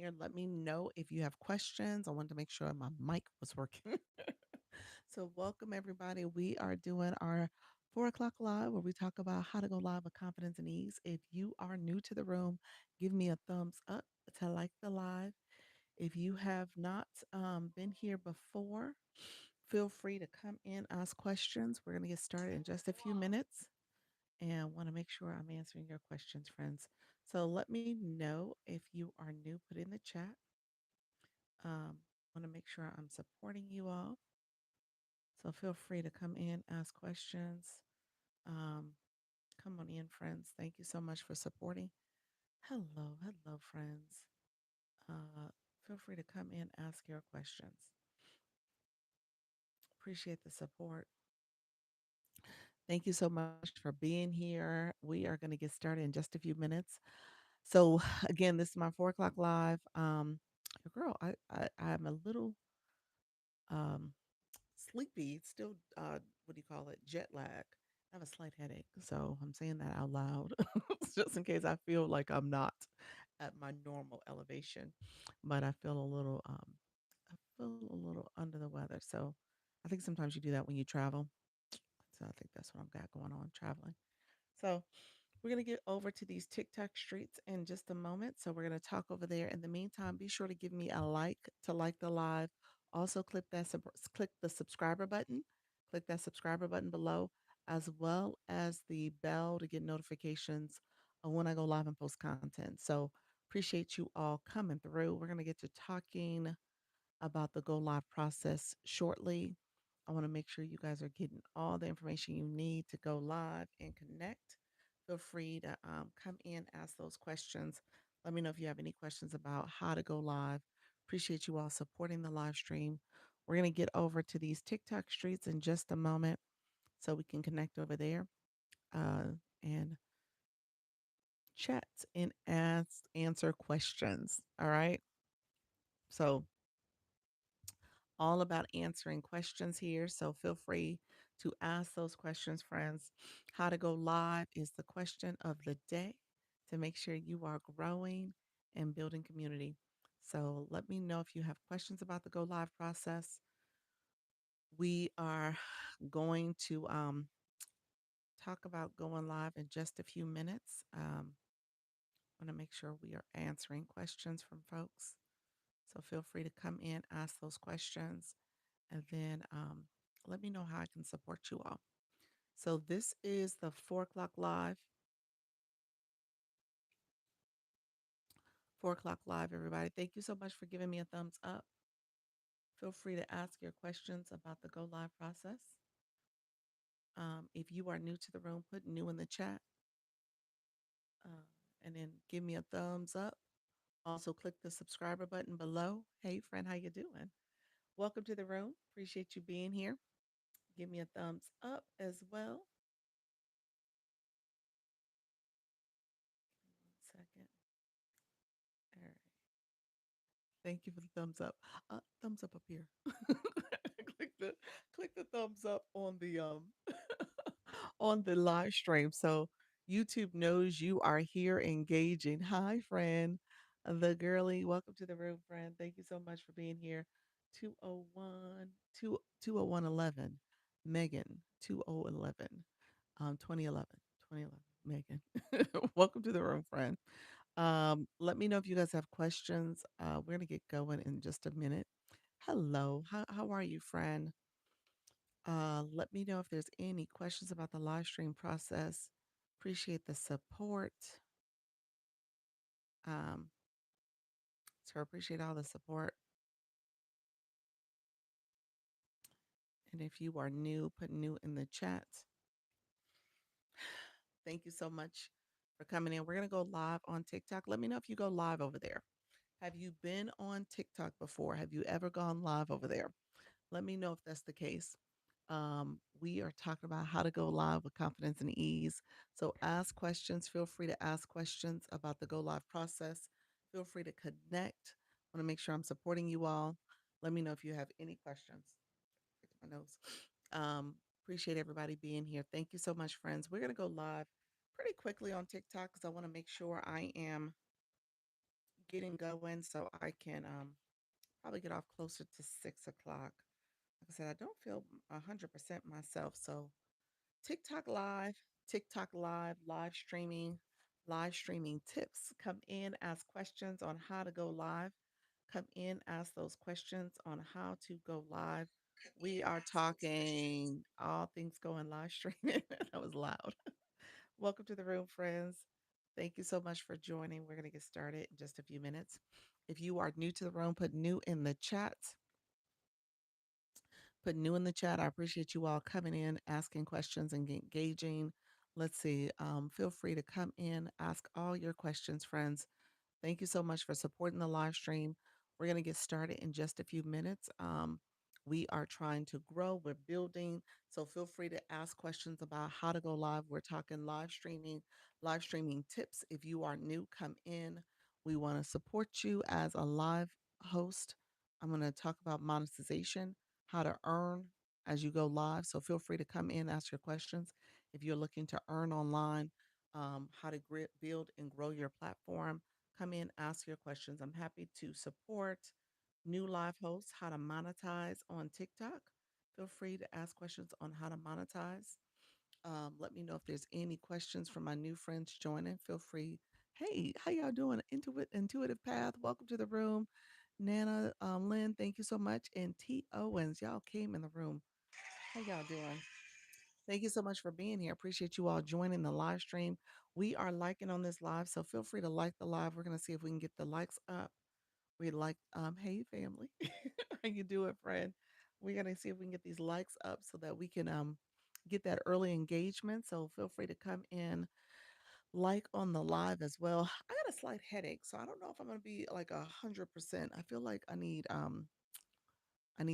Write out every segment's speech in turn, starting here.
here. Let me know if you have questions. I wanted to make sure my mic was working. So, welcome everybody. We are doing our 4 o'clock live where we talk about how to go live with confidence and ease. If you are new to the room, give me a thumbs up to like the live. If you have not been here before, feel free to come in, ask questions. We're going to get started in just a few minutes and want to make sure I'm answering your questions, friends. So let me know if you are new. Put in the chat. Want to make sure I'm supporting you all. So feel free to come in, ask questions. Um, Come on in, friends. Thank you so much for supporting. Hello, hello, friends. Uh, Feel free to come in, ask your questions. Appreciate the support. Thank you so much for being here. We are going to get started in just a few minutes. So again, this is my 4 o'clock live. Girl, I'm a little um sleepy. It's still what do you call it? Jet lag. I have a slight headache, so I'm saying that out loud, just in case I feel like I'm not at my normal elevation. But I feel a little under the weather. So I think sometimes you do that when you travel. So I think that's what I've got going on traveling. So we're going to get over to these TikTok streets in just a moment. So we're going to talk over there. In the meantime, be sure to give me a like to like the live. Also, click the subscriber button. Click that subscriber button below, as well as the bell to get notifications of when I go live and post content. So appreciate you all coming through. We're going to get to talking about the go live process shortly. I want to make sure you guys are getting all the information you need to go live and connect. Feel free to come in, ask those questions. Let me know if you have any questions about how to go live. Appreciate you all supporting the live stream. We're going to get over to these TikTok streets in just a moment so we can connect over there and chat and answer questions. All right. So all about answering questions here. So feel free to ask those questions, friends. How to go live is the question of the day to make sure you are growing and building community. So let me know if you have questions about the go live process. We are going to talk about going live in just a few minutes. I want to make sure we are answering questions from folks. So feel free to come in, ask those questions, and then let me know how I can support you all. So this is the 4 o'clock live. 4 o'clock live, everybody. Thank you so much for giving me a thumbs up. Feel free to ask your questions about the go live process. If you are new to the room, put new in the chat uh, and then give me a thumbs up. Also, click the subscriber button below. Hey, friend, how you doing? Welcome to the room. Appreciate you being here. Give me a thumbs up as well. 1 second. All right. Thank you for the thumbs up. Thumbs up here. click the click the thumbs up on the on the live stream so YouTube knows you are here engaging. Hi, friend. The girly. Welcome to the room, friend. Thank you so much for being here. 201 20111 Megan 2011 2011 Megan. Welcome to the room, friend. Let me know if you guys have questions. We're gonna get going in just a minute. Hello, how are you, friend? Let me know if there's any questions about the live stream process. Appreciate the support. Um, so appreciate all the support. And if you are new, put new in the chat. Thank you so much for coming in. We're gonna go live on TikTok. Let me know if you go live over there. Have you been on TikTok before? Have you ever gone live over there? Let me know if that's the case. We are talking about how to go live with confidence and ease. So ask questions. Feel free to ask questions about the go live process. Feel free to connect. I want to make sure I'm supporting you all. Let me know if you have any questions. Fix my nose. Um, Appreciate everybody being here. Thank you so much, friends. We're going to go live pretty quickly on TikTok because I want to make sure I am getting going so I can probably get off closer to 6 o'clock. Like I said, I don't feel 100% myself. So TikTok Live, TikTok Live, live streaming tips. Come in, ask questions on how to go live. Come in, ask those questions on how to go live. We are talking all things going live streaming. That was loud. Welcome to the room, friends. Thank you so much for joining. We're going to get started in just a few minutes. If you are new to the room, put new in the chat. Put new in the chat. I appreciate you all coming in, asking questions, and engaging. Let's see. Feel free to come in, ask all your questions, friends. Thank you so much for supporting the live stream. We're going to get started in just a few minutes. We are trying to grow, we're building. So feel free to ask questions about how to go live. We're talking live streaming tips. If you are new, come in. We want to support you as a live host. I'm going to talk about monetization, how to earn as you go live. So feel free to come in, ask your questions. If you're looking to earn online, how to build and grow your platform, come in, ask your questions. I'm happy to support new live hosts, how to monetize on TikTok. Feel free to ask questions on how to monetize. Let me know if there's any questions from my new friends joining. Feel free. Hey, how y'all doing? Intuitive Path, welcome to the room. Nana, Lynn, thank you so much. And T. Owens, y'all came in the room. How y'all doing? Thank you so much for being here. Appreciate you all joining the live stream. We are liking on this live, so feel free to like the live. We're gonna see if we can get the likes up. We like, hey family, how you doing, friend? We're gonna see if we can get these likes up so that we can get that early engagement. So feel free to come in, like on the live as well. I got a slight headache, so I don't know if I'm gonna be like 100%. I feel like I need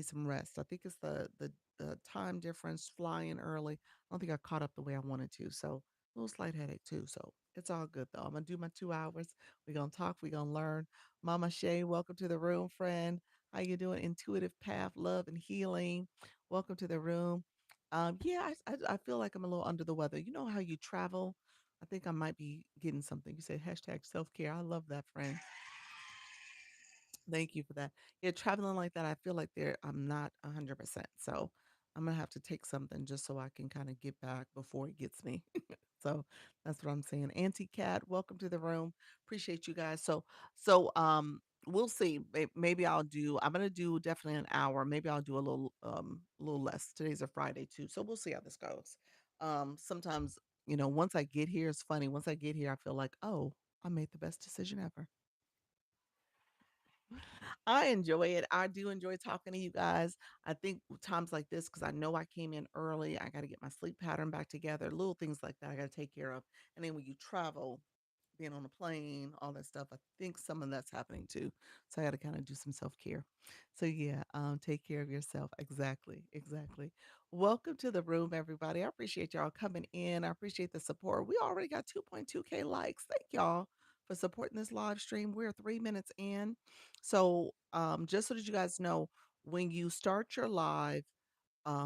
some rest. I think it's the time difference, flying early. I don't think I caught up the way I wanted to. So a little slight headache too. So it's all good though. I'm gonna do my 2 hours. We're gonna talk, we're gonna learn. Mama Shay, welcome to the room, friend. How you doing? Intuitive path, love and healing. Welcome to the room. Yeah, I feel like I'm a little under the weather. You know how you travel? I think I might be getting something. You said hashtag self-care. I love that, friend. Thank you for that. Yeah, traveling like that, I feel like I'm not 100%. So I'm gonna have to take something just so I can kind of get back before it gets me. So that's what I'm saying. Auntie Cat, welcome to the room. Appreciate you guys. So we'll see. Maybe I'm gonna do definitely an hour. Maybe I'll do a little less. Today's a Friday too. So we'll see how this goes. Sometimes, once I get here, it's funny. Once I get here, I feel like, oh, I made the best decision ever. I enjoy it. I do enjoy talking to you guys. I think times like this, because I know I came in early, I got to get my sleep pattern back together, little things like that I got to take care of. And then when you travel, being on a plane, all that stuff, I think some of that's happening too. So I got to kind of do some self care. So yeah, take care of yourself. Exactly, exactly. Welcome to the room, everybody. I appreciate y'all coming in. I appreciate the support. We already got 2.2K likes. Thank y'all for supporting this live stream. We're 3 minutes in. So just so that you guys know, when you start your live,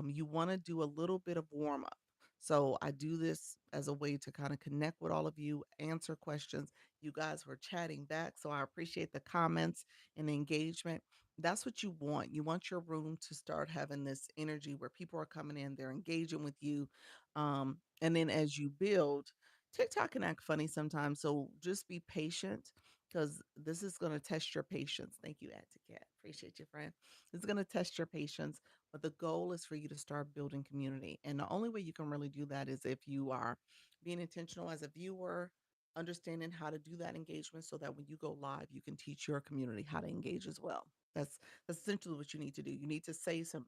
you want to do a little bit of warm up. So I do this as a way to kind of connect with all of you, answer questions. You guys were chatting back, so I appreciate the comments and the engagement. That's what you want. You want your room to start having this energy where people are coming in, they're engaging with you. And then as you build, TikTok can act funny sometimes. So just be patient because this is going to test your patience. Thank you, Add to Cat. Appreciate you, friend. It's going to test your patience, but the goal is for you to start building community. And the only way you can really do that is if you are being intentional as a viewer, understanding how to do that engagement so that when you go live, you can teach your community how to engage as well. That's essentially what you need to do. You need to say some,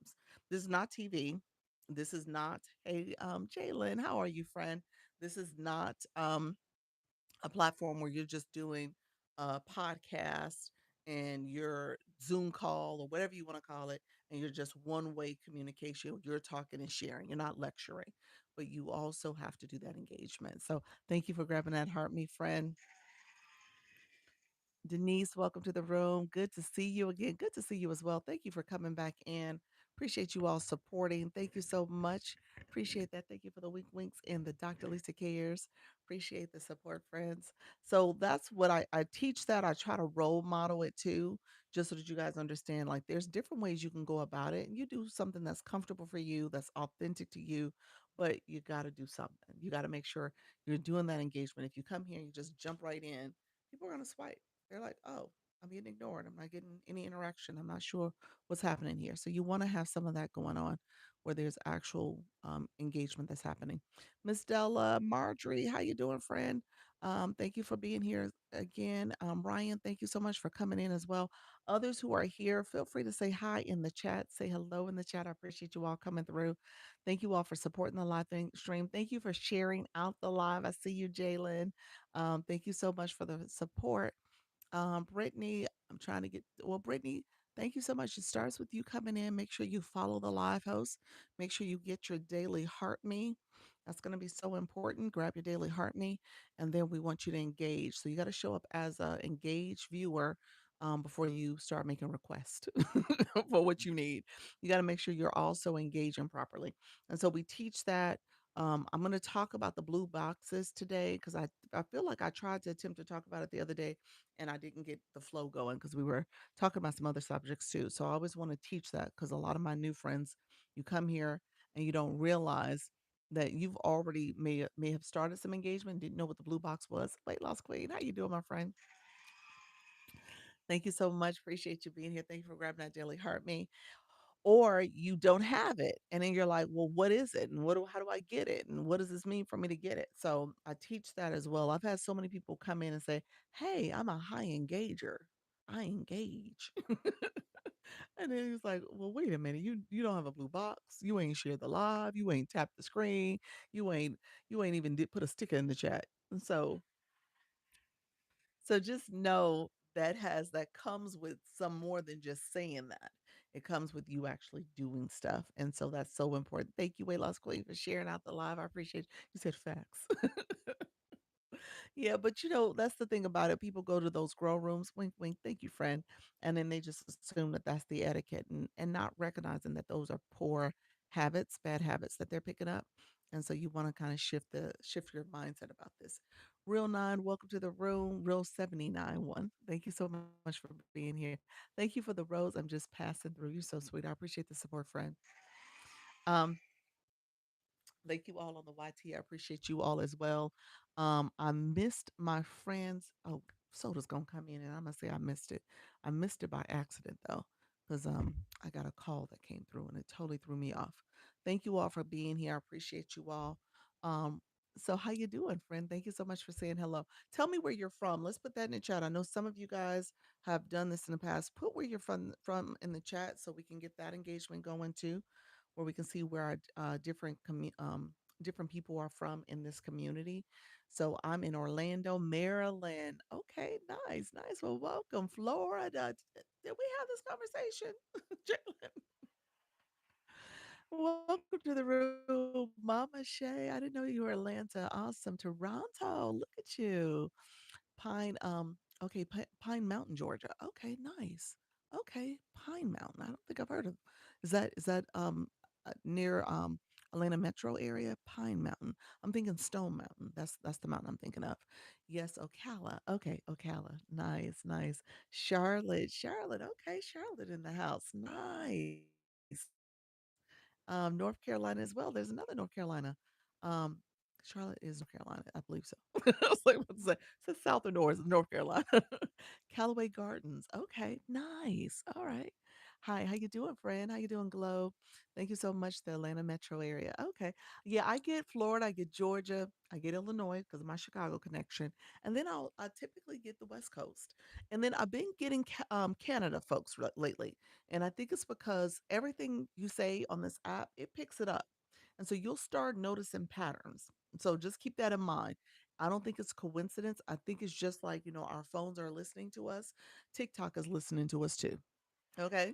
this is not TV. This is not, hey, Jalen, how are you, friend? This is not a platform where you're just doing a podcast and your Zoom call or whatever you want to call it, and you're just one way communication. You're talking and sharing, you're not lecturing, but you also have to do that engagement. So thank you for grabbing that heart, me friend. Denise, welcome to the room. Good to see you again. Good to see you as well. Thank you for coming back in. Appreciate you all supporting. Thank you so much. Appreciate that. Thank you for the wink winks and the Dr. Lisa cares. Appreciate the support, friends. So that's what I teach that. I try to role model it too, just so that you guys understand like there's different ways you can go about it. And you do something that's comfortable for you, that's authentic to you, but you got to do something. You got to make sure you're doing that engagement. If you come here and you just jump right in, people are going to swipe. They're like, oh, I'm getting ignored. I'm not getting any interaction. I'm not sure what's happening here. So you want to have some of that going on where there's actual engagement that's happening. Miss Della, Marjorie, how you doing, friend? Thank you for being here again. Ryan, thank you so much for coming in as well. Others who are here, feel free to say hi in the chat, say hello in the chat. I appreciate you all coming through. Thank you all for supporting the live stream. Thank you for sharing out the live. I see you, Jalen. Thank you so much for the support. Brittany, I'm trying to get, well, Brittany, thank you so much. It starts with you coming in. Make sure you follow the live host. Make sure you get your daily heart me. That's going to be so important. Grab your daily heart me, and then we want you to engage. So you got to show up as a engaged viewer before you start making requests for what you need. You got to make sure you're also engaging properly. And so we teach that. I'm going to talk about the blue boxes today because I feel like I tried to attempt to talk about it the other day and I didn't get the flow going because we were talking about some other subjects too. So I always want to teach that because a lot of my new friends, you come here and you don't realize that you've already may have started some engagement, didn't know what the blue box was. Weight loss queen, how you doing, my friend? Thank you so much. Appreciate you being here. Thank you for grabbing that daily heart me. Or you don't have it, and then you're like, well, what is it, and how do I get it, and what does this mean for me to get it? So I teach that as well. I've had so many people come in and say, hey, I'm a high engager. I engage. And then he's like, well, wait a minute, you don't have a blue box, you ain't shared the live, you ain't tapped the screen, you ain't even did put a sticker in the chat. And so just know that comes with some more than just saying that. It comes with you actually doing stuff. And so that's so important. Thank you, Weight Loss Queen, for sharing out the live. I appreciate you said facts. Yeah, but that's the thing about it. People go to those grow rooms, wink, wink, thank you, friend. And then they just assume that that's the etiquette and not recognizing that those are poor habits, bad habits that they're picking up. And so you want to kind of shift your mindset about this. Real Nine, welcome to the room. Real 79 one. Thank you so much for being here. Thank you for the rose. I'm just passing through. You're so sweet. I appreciate the support, friend. Um, Thank you all on the YT. I appreciate you all as well. I missed my friends. Oh, Soda's gonna come in, and I'm gonna say I missed it. I missed it by accident though, because I got a call that came through, and it totally threw me off. Thank you all for being here. I appreciate you all. Um, so how you doing, friend? Thank you so much for saying hello. Tell me where you're from. Let's put that in the chat. I know some of you guys have done this in the past. Put where you're from in the chat so we can get that engagement going too, where we can see where our different people are from in this community. So I'm in Orlando, Maryland. Okay, nice, nice. Well, welcome, Florida. Did we have this conversation? Jalen, welcome to the room, Mama Shay. I didn't know you were Atlanta. Awesome, Toronto. Look at you. Okay, Pine Mountain, Georgia. Okay, nice. Okay, Pine Mountain. I don't think I've heard of. Is that near Atlanta metro area? Pine Mountain. I'm thinking Stone Mountain. That's the mountain I'm thinking of. Yes, Ocala. Okay, Ocala. Nice, nice. Charlotte. Okay, Charlotte in the house. Nice. North Carolina as well. There's another North Carolina. Um, Charlotte is North Carolina, I believe so. I was like, what to say? It's South or North, North Carolina. Callaway Gardens. Okay, nice. All right. Hi, how you doing, friend? How you doing, Glow? Thank you so much, the Atlanta metro area. Okay. Yeah, I get Florida, I get Georgia, I get Illinois because of my Chicago connection. And then I typically get the West Coast. And then I've been getting Canada folks lately. And I think it's because everything you say on this app, it picks it up. And so you'll start noticing patterns. So just keep that in mind. I don't think it's coincidence. I think it's just like, our phones are listening to us. TikTok is listening to us too. Okay.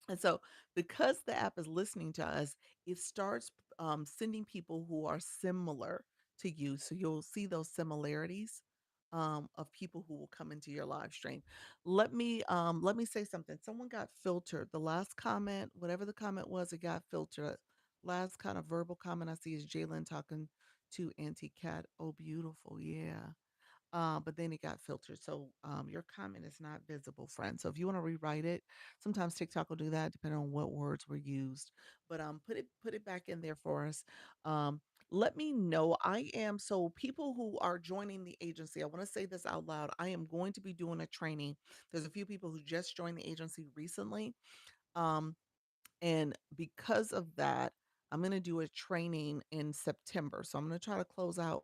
And so because the app is listening to us, it starts sending people who are similar to you. So you'll see those similarities of people who will come into your live stream. Let me say something. Someone got filtered. The last comment, whatever the comment was, it got filtered. Last kind of verbal comment I see is Jalen talking to Auntie Cat. Oh, beautiful. Yeah. But then it got filtered. So your comment is not visible, friend. So if you want to rewrite it, sometimes TikTok will do that depending on what words were used. But put it back in there for us. Um, let me know. I am so people who are joining the agency. I want to say this out loud. I am going to be doing a training. There's a few people who just joined the agency recently. Um, and because of that, I'm going to do a training in September. So I'm going to try to close out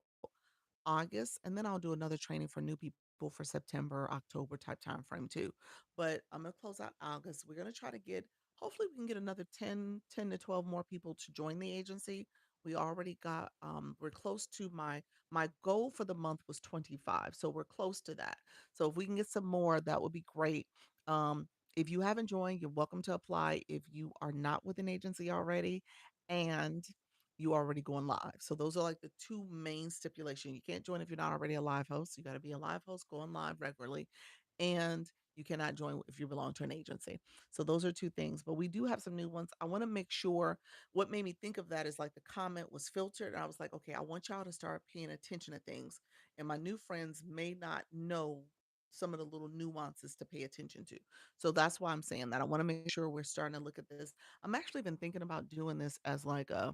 August, and then I'll do another training for new people for September, October type time frame too. But I'm gonna close out August. We're gonna try to get hopefully we can get another 10 to 12 more people to join the agency. We already got we're close to my goal for the month was 25. So we're close to that. So if we can get some more, that would be great. Um if you haven't joined, you're welcome to apply if you are not with an agency already. And you already going live. So those are like the two main stipulations. You can't join if you're not already a live host. You got to be a live host, going live regularly, and you cannot join if you belong to an agency. So those are two things. But we do have some new ones. I want to make sure what made me think of that is like the comment was filtered. And I was like, okay, I want y'all to start paying attention to things. And my new friends may not know some of the little nuances to pay attention to. So that's why I'm saying that. I want to make sure we're starting to look at this. I'm actually been thinking about doing this as like a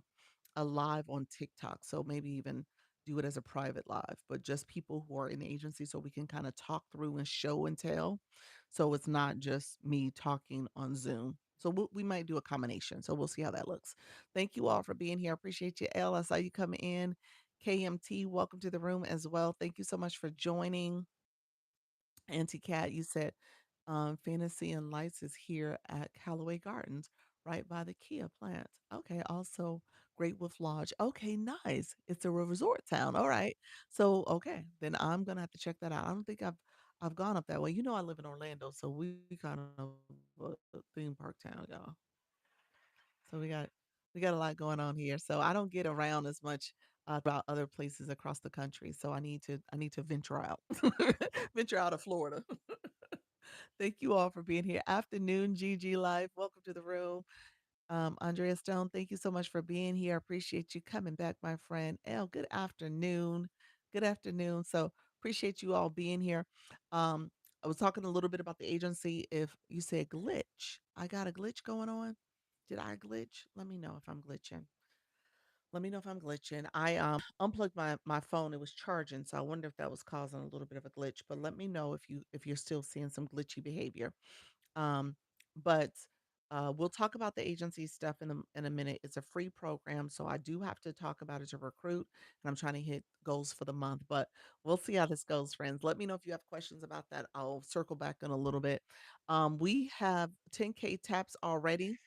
live on TikTok. So maybe even do it as a private live, but just people who are in the agency so we can kind of talk through and show and tell. So it's not just me talking on Zoom. So we might do a combination. So we'll see how that looks. Thank you all for being here. I appreciate you, Elle. I saw you come in. KMT, welcome to the room as well. Thank you so much for joining. Auntie Cat, you said Fantasy and Lights is here at Callaway Gardens, right by the Kia plant. Okay, also Great Wolf Lodge. Okay, nice. It's a resort town. All right. So okay, then I'm gonna have to check that out. I don't think I've gone up that way. You know, I live in Orlando, so we kind of a theme park town, y'all. So we got a lot going on here. So I don't get around as much about other places across the country. So I need to venture out, venture out of Florida. Thank you all for being here. Afternoon, GG Life. Welcome to the room. Andrea Stone, thank you so much for being here. I appreciate you coming back, my friend. El, good afternoon. Good afternoon. So appreciate you all being here. Um, I was talking a little bit about the agency. If you said glitch, I got a glitch going on. Did I glitch? Let me know if I'm glitching. Let me know if I'm glitching. I unplugged my phone. It was charging, so I wonder if that was causing a little bit of a glitch. But let me know if you're still seeing some glitchy behavior. Um, but we'll talk about the agency stuff in a minute. It's a free program, so I do have to talk about it to recruit, and I'm trying to hit goals for the month. But we'll see how this goes, friends. Let me know if you have questions about that. I'll circle back in a little bit. We have 10K taps already.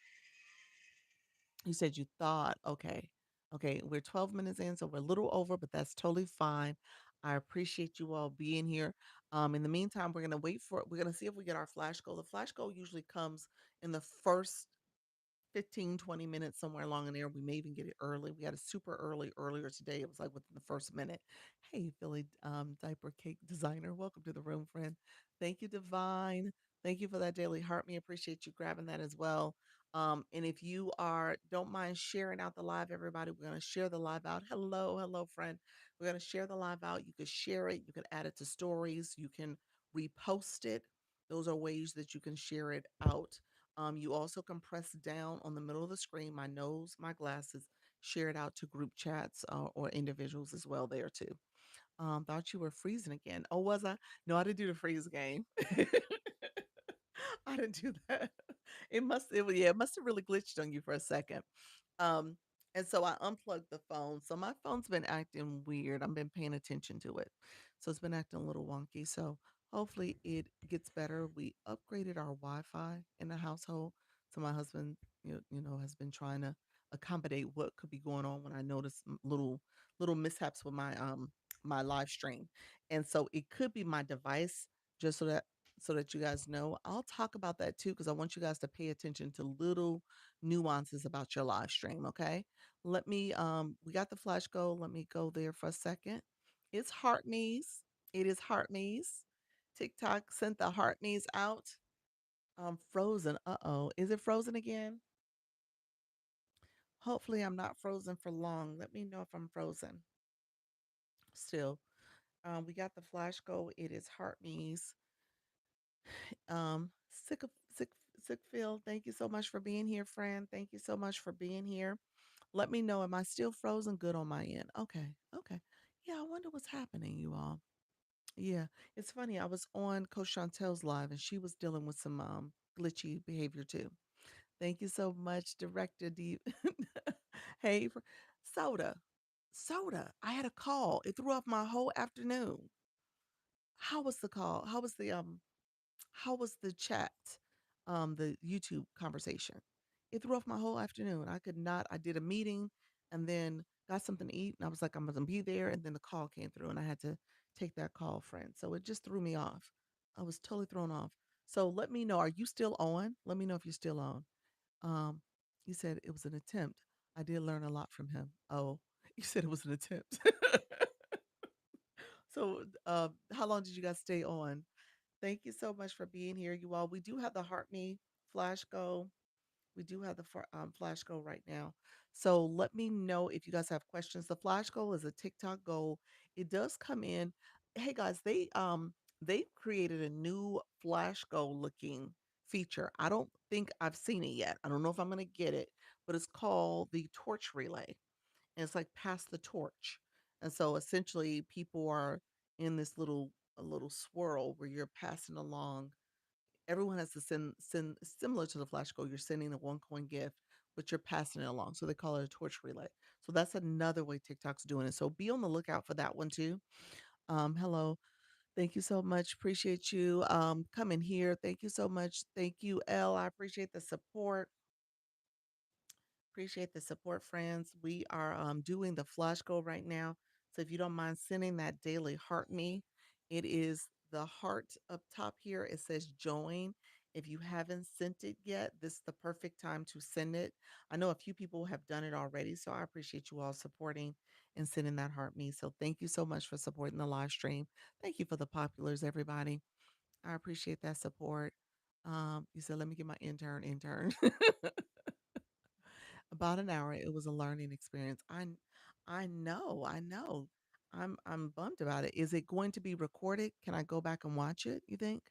You said you thought, okay. Okay, we're 12 minutes in, so we're a little over, but that's totally fine. I appreciate you all being here. In the meantime, we're gonna see if we get our flash goal. The flash goal usually comes in the first 15, 20 minutes somewhere along in there. We may even get it early. We had a super earlier today. It was like within the first minute. Hey, Philly diaper cake designer. Welcome to the room, friend. Thank you, Divine. Thank you for that daily heart. Me appreciate you grabbing that as well. And if you are don't mind sharing out the live, everybody, we're gonna share the live out. Hello, friend. We're gonna share the live out. You could share it, you can add it to stories, you can repost it. Those are ways that you can share it out. You also can press down on the middle of the screen, my nose, my glasses, share it out to group chats or individuals as well there too. Thought you were freezing again. Oh, was I? No, I didn't do the freeze game. I didn't do that. It must have really glitched on you for a second. Um, and so I unplugged the phone. So my phone's been acting weird. I've been paying attention to it. So it's been acting a little wonky. So hopefully it gets better. We upgraded our Wi-Fi in the household. So my husband, you know, has been trying to accommodate what could be going on when I notice little mishaps with my live stream. And so it could be my device, just so that you guys know. I'll talk about that too because I want you guys to pay attention to little nuances about your live stream, okay? Let me we got the flash go. Let me go there for a second. It's Heart Knees. It is heart me's. TikTok sent the heart me's out. Frozen. Uh-oh. Is it frozen again? Hopefully I'm not frozen for long. Let me know if I'm frozen still. We got the flash go. It is heart me's. Sick of sick feel. Thank you so much for being here, friend. Thank you so much for being here. Let me know. Am I still frozen? Good on my end. Okay. Okay. Yeah, I wonder what's happening, you all. Yeah, it's funny. I was on Coach Chantel's live and she was dealing with some glitchy behavior too. Thank you so much, Director Deep. Hey, soda, soda. I had a call. It threw off my whole afternoon. How was the call? how was the chat? The YouTube conversation. It threw off my whole afternoon. I could not. I did a meeting and then got something to eat, and I was like, I'm gonna be there. And then the call came through, and I had to take that call, friend. So it just threw me off. I was totally thrown off. So let me know. Are you still on? Let me know if you're still on. Um, you said it was an attempt. I did learn a lot from him. Oh, you said it was an attempt. So, how long did you guys stay on? Thank you so much for being here, you all. We do have the Heart Me Flash Go. We do have the Flash Go right now. So let me know if you guys have questions. The Flash Go is a TikTok goal. It does come in. Hey guys, they created a new Flash Go looking feature. I don't think I've seen it yet. I don't know if I'm gonna get it, but it's called the Torch Relay, and it's like pass the torch. And so essentially, people are in this little a little swirl where you're passing along. Everyone has to send similar to the flash goal. You're sending a one coin gift, but you're passing it along. So they call it a torch relay. So that's another way TikTok's doing it. So be on the lookout for that one too. Hello. Thank you so much. Appreciate you coming here. Thank you so much. Thank you, L. I appreciate the support. Appreciate the support, friends. We are doing the flash goal right now. So if you don't mind sending that daily heart me, it is the heart up top here. It says join. If you haven't sent it yet, this is the perfect time to send it. I know a few people have done it already, so I appreciate you all supporting and sending that heart me. So thank you so much for supporting the live stream. Thank you for the populars, everybody. I appreciate that support. You said, let me get my intern. About an hour. It was a learning experience. I know, I know. I'm bummed about it. Is it going to be recorded? Can I go back and watch it, you think?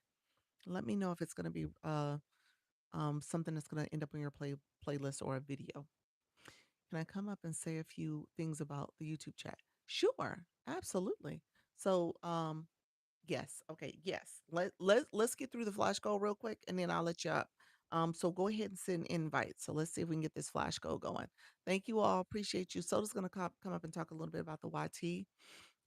Let me know if it's going to be something that's going to end up on your playlist or a video. Can I come up and say a few things about the YouTube chat? Sure, absolutely. So, yes. Okay. Yes. Let's get through the flash goal real quick, and then I'll let you up. So go ahead and send invites. So let's see if we can get this flash goal going. Thank you all. Appreciate you. Soda's gonna come up and talk a little bit about the YT.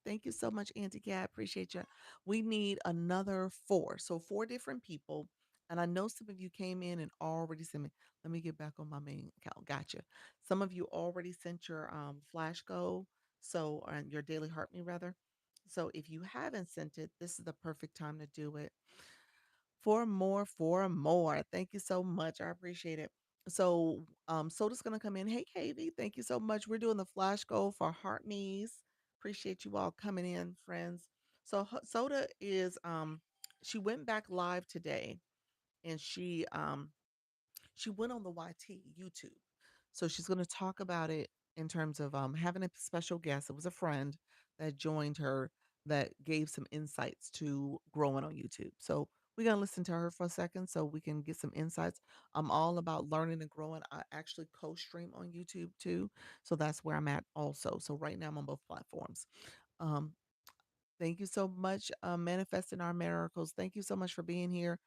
Thank you so much, Auntie Cat. Appreciate you. We need another four. So four different people. And I know some of you came in and already sent me. Let me get back on my main account. Gotcha. Some of you already sent your flash goal. So your daily heart me rather. So if you haven't sent it, this is the perfect time to do it. Four more, four more. Thank you so much. I appreciate it. So Soda's gonna come in. Hey KB, thank you so much. We're doing the flash goal for heart me's. Appreciate you all coming in, friends. So Soda is she went back live today and she went on the YT YouTube. So she's going to talk about it in terms of having a special guest. It was a friend that joined her that gave some insights to growing on YouTube. So we're going to listen to her for a second so we can get some insights. I'm all about learning and growing. I actually co-stream on YouTube too. So that's where I'm at also. So right now I'm on both platforms. Um, Thank you so much, Manifesting Our Miracles. Thank you so much for being here.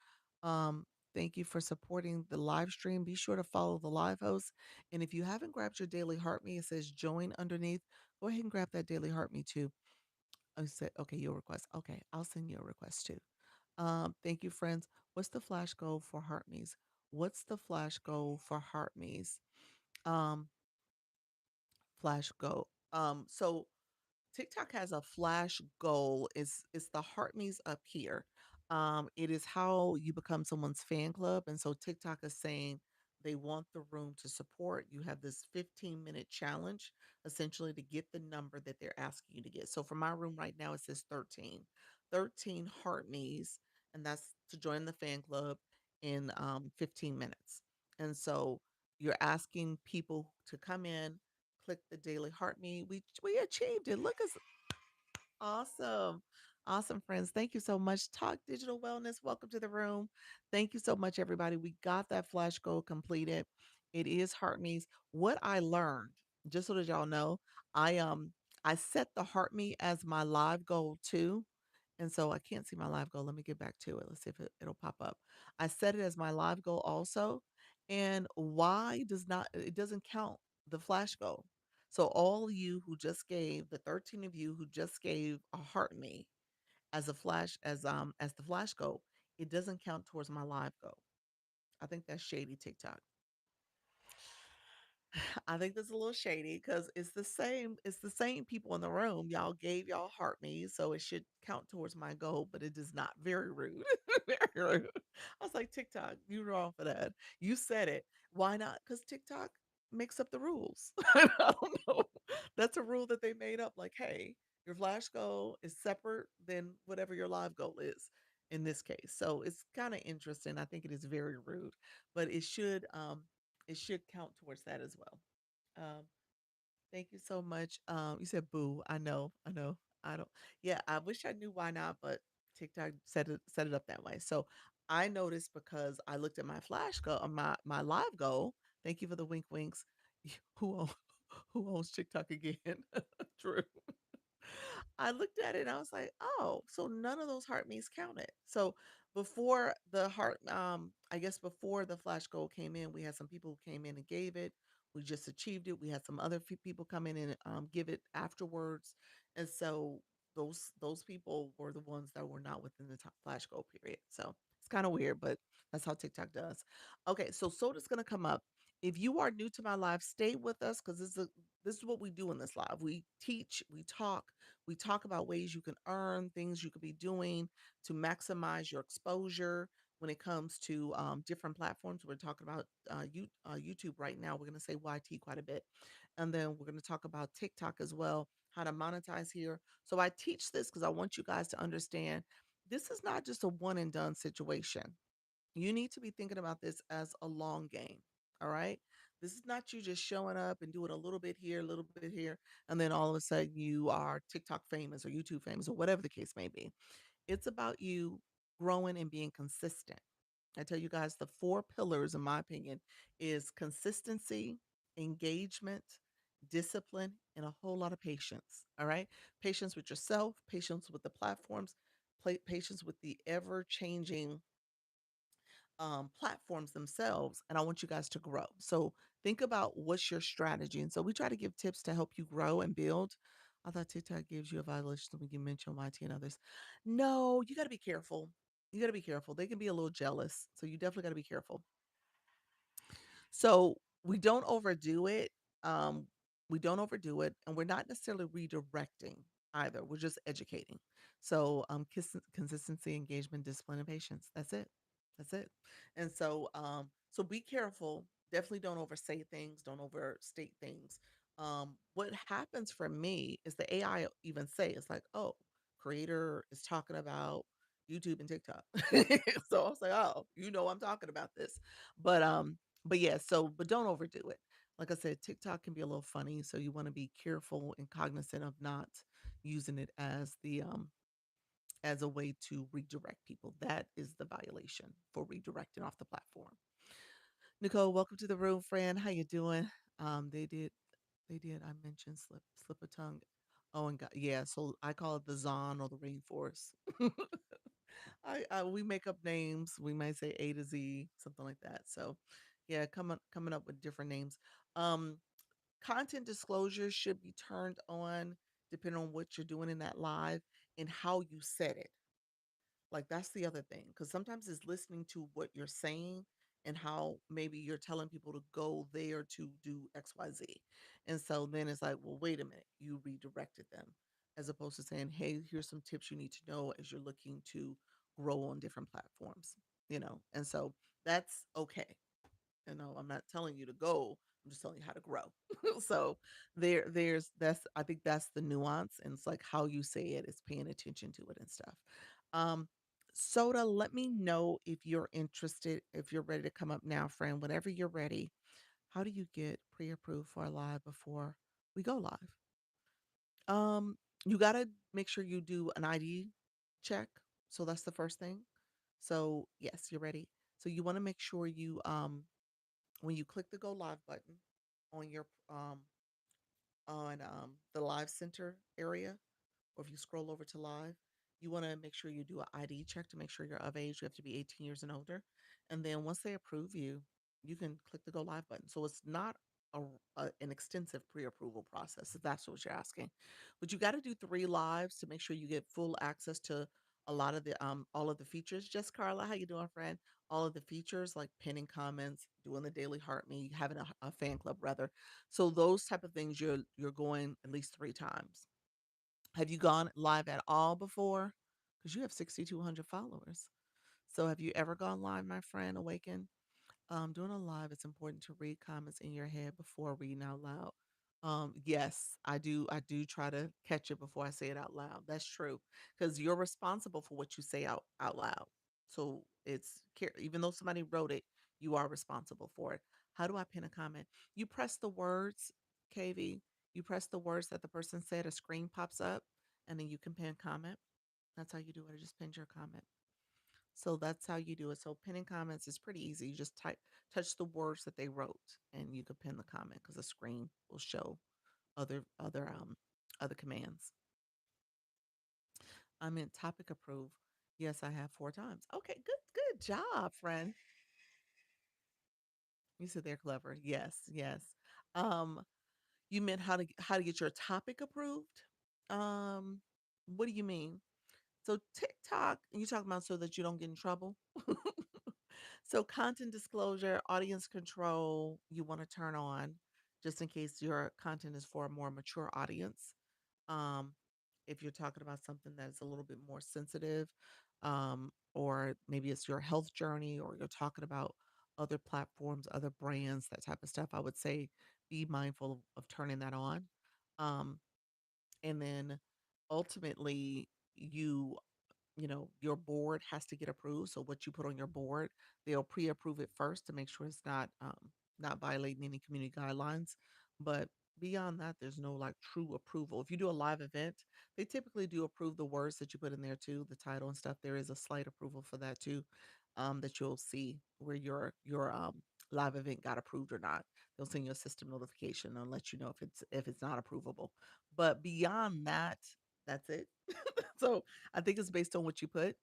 Um, thank you for supporting the live stream. Be sure to follow the live host. And if you haven't grabbed your daily heart me, it says join underneath. Go ahead and grab that daily heart me too. I said, okay, your request. Okay, I'll send you a request too. Thank you, friends. What's the flash goal for heart me's? What's the flash goal for heart me's? Um, Flash goal. So TikTok has a flash goal. It's the heart me's up here. It is how you become someone's fan club. And so TikTok is saying they want the room to support. You have this 15-minute challenge essentially to get the number that they're asking you to get. So for my room right now, it says 13. 13 heart me's, and that's to join the fan club in 15 minutes. And so you're asking people to come in, click the daily heart me. We achieved it. Look us awesome. Awesome friends. Thank you so much. Talk Digital Wellness. Welcome to the room. Thank you so much, everybody. We got that flash goal completed. It is heart me's. What I learned, just so that y'all know, I set the heart me as my live goal too. And so I can't see my live goal. Let me get back to it. Let's see if it'll pop up. I set it as my live goal also. And why does not it doesn't count the flash goal. So all of you who just gave, the 13 of you who just gave a heart me as a flash as the flash goal, it doesn't count towards my live goal. I think that's shady TikTok. I think that's a little shady because it's the same people in the room. Y'all gave y'all heart me, so it should count towards my goal, but it does not. Very rude. Very rude. I was like, TikTok, you wrong for that. You said it. Why not? Because TikTok makes up the rules. I don't know. That's a rule that they made up. Like, hey, your flash goal is separate than whatever your live goal is in this case. So it's kind of interesting. I think it is very rude, but it should count towards that as well. Um, Thank you so much. You said boo. I know. I know. I don't. Yeah, I wish I knew why not, but TikTok set it up that way. So I noticed because I looked at my flash goal, my live goal. Thank you for the wink winks. Who owns, who owns TikTok again? True. I looked at it and I was like, oh, so none of those heart me's counted. So before the heart, I guess before the flash goal came in, we had some people who came in and gave it. We just achieved it. We had some other people come in and give it afterwards, and so those people were the ones that were not within the top flash goal period. So it's kind of weird, but that's how TikTok does. Okay, so Soda's gonna come up. If you are new to my live, stay with us because this is what we do in this live. We teach, we talk about ways you can earn, things you could be doing to maximize your exposure when it comes to different platforms. We're talking about YouTube right now. We're going to say YT quite a bit. And then we're going to talk about TikTok as well, how to monetize here. So I teach this because I want you guys to understand this is not just a one and done situation. You need to be thinking about this as a long game. All right. This is not you just showing up and doing a little bit here, a little bit here, and then all of a sudden you are TikTok famous or YouTube famous or whatever the case may be. It's about you growing and being consistent. I tell you guys the four pillars, in my opinion, is consistency, engagement, discipline, and a whole lot of patience. All right. Patience with yourself, patience with the platforms, patience with the ever changing platforms themselves, and I want you guys to grow. So think about what's your strategy. And so we try to give tips to help you grow and build. I thought TikTok gives you a violation so we can mention YT and others. No, you got to be careful. You got to be careful. They can be a little jealous. So you definitely got to be careful. So we don't overdo it. Um, we don't overdo it, and we're not necessarily redirecting either. We're just educating. So consistency, engagement, discipline, and patience. That's it. That's it. And so be careful. Definitely don't oversay things. Don't overstate things. What happens for me is the AI even say it's like, oh, creator is talking about YouTube and TikTok. So I was like, oh, I'm talking about this. But yeah, but don't overdo it. Like I said, TikTok can be a little funny, so you want to be careful and cognizant of not using it as a way to redirect people. That is the violation for redirecting off the platform. Nicole, welcome to the room, friend. How you doing? They did. I mentioned slip a tongue. Oh, and God, yeah. So I call it the Zon or the rainforest. I we make up names. We might say A to Z, something like that. So, yeah, coming up with different names. Um, Content disclosure should be turned on depending on what you're doing in that live and how you said it. Like that's the other thing, because sometimes it's listening to what you're saying and how maybe you're telling people to go there to do XYZ. And so then it's like, well, wait a minute, you redirected them as opposed to saying, hey, here's some tips you need to know as you're looking to grow on different platforms, And so that's okay. I'm not telling you to go. I'm just telling you how to grow. So there's that's I think that's the nuance, and it's like how you say it is paying attention to it and stuff. Um, Soda, let me know if you're interested, if you're ready to come up now, friend. Whenever you're ready, how do you get pre-approved for a live before we go live? Um, you gotta make sure you do an ID check. So that's the first thing. So yes, you're ready. So you want to make sure you when you click the go live button on your on the live center area, or if you scroll over to live, you want to make sure you do an ID check to make sure you're of age. You have to be 18 years and older. And then once they approve you, you can click the go live button. So it's not an extensive pre approval process, if that's what you're asking. But you got to do three lives to make sure you get full access to a lot of the all of the features. Just Carla, how you doing, friend? All of the features like pinning comments, doing the daily heart me, having a fan club rather. So those type of things you're going at least three times. Have you gone live at all before? Because you have 6,200 followers. So have you ever gone live, my friend, Awaken? Doing a live, it's important to read comments in your head before reading out loud. Yes, I do try to catch it before I say it out loud. That's true. Because you're responsible for what you say out loud. So even though somebody wrote it, you are responsible for it. How do I pin a comment? You press the words, KV. You press the words that the person said, a screen pops up, and then you can pin comment. That's how you do it. It just pins your comment. So that's how you do it. So pinning comments is pretty easy. You just touch the words that they wrote, and you can pin the comment because the screen will show other commands. I'm in topic approve. Yes, I have four times. Okay, good job, friend. You said they're clever. Yes, yes. Um, you meant how to get your topic approved? Um, what do you mean? So TikTok, you talking about so that you don't get in trouble? So content disclosure, audience control, you want to turn on just in case your content is for a more mature audience. Um, if you're talking about something that's a little bit more sensitive, or maybe it's your health journey, or you're talking about other platforms, other brands, that type of stuff, I would say be mindful of turning that on. Um, and then ultimately, your board has to get approved. So what you put on your board, they'll pre-approve it first to make sure it's not violating any community guidelines. But beyond that, there's no like true approval. If you do a live event, they typically do approve the words that you put in there too, the title and stuff. There is a slight approval for that too, that you'll see where your live event got approved or not. They'll send you a system notification and let you know if it's not approvable. But beyond that, that's it. So I think it's based on what you put.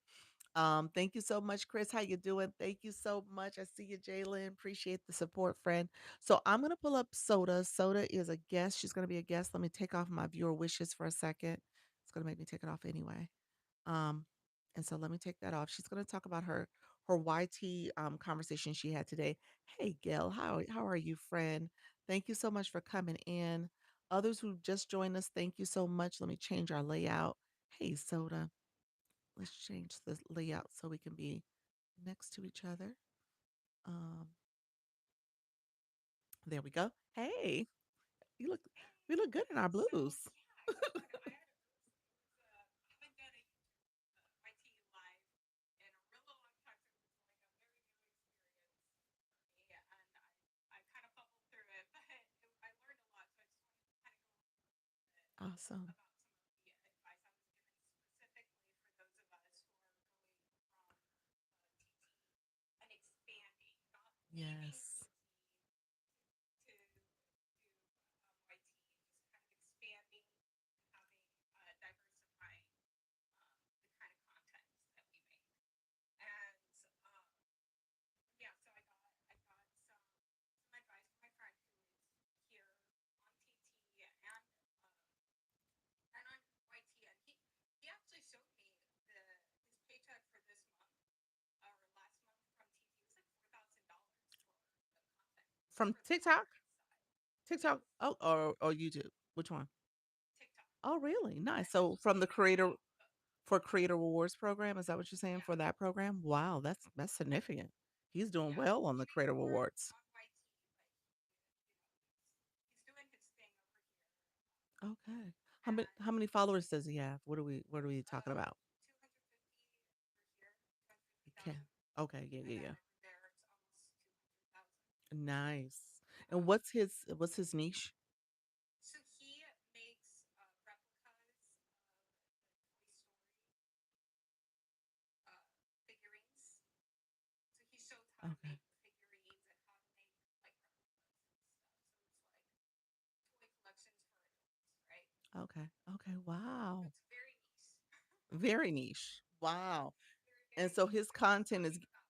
Thank you so much, Chris. How you doing? Thank you so much. I see you, Jalen. Appreciate the support, friend. So I'm gonna pull up Soda. Soda is a guest. She's gonna be a guest. Let me take off my viewer wishes for a second. It's gonna make me take it off anyway. Um, and so let me take that off. She's gonna talk about her YT conversation she had today. Hey, Gail, how are you, friend? Thank you so much for coming in. Others who just joined us, thank you so much. Let me change our layout. Hey, Soda. Let's change the layout so we can be next to each other. Um, there we go. Hey, you look we look good in our blues. Awesome. Yes. From TikTok? TikTok? Oh, or YouTube? Which one? Oh, really? Nice. So from the Creator Rewards program, is that what you're saying for that program? Wow, that's significant. He's doing well on the Creator Rewards. Okay. How many followers does he have? What are we talking about? 250 over here, Okay. 250,000, Okay. Yeah. and Yeah. then Yeah. over there it's almost 200,000. Nice. And Um, what's his niche? so he makes replicas of the Toy Story uh, figurines. So he shows how to Okay. make the figurines and how to make like replicas and stuff. So it's like toy collections for adults, right? Okay. Okay. So Wow. it's very niche. Very niche. Wow. Very, And very so niche. his We've been content is talking about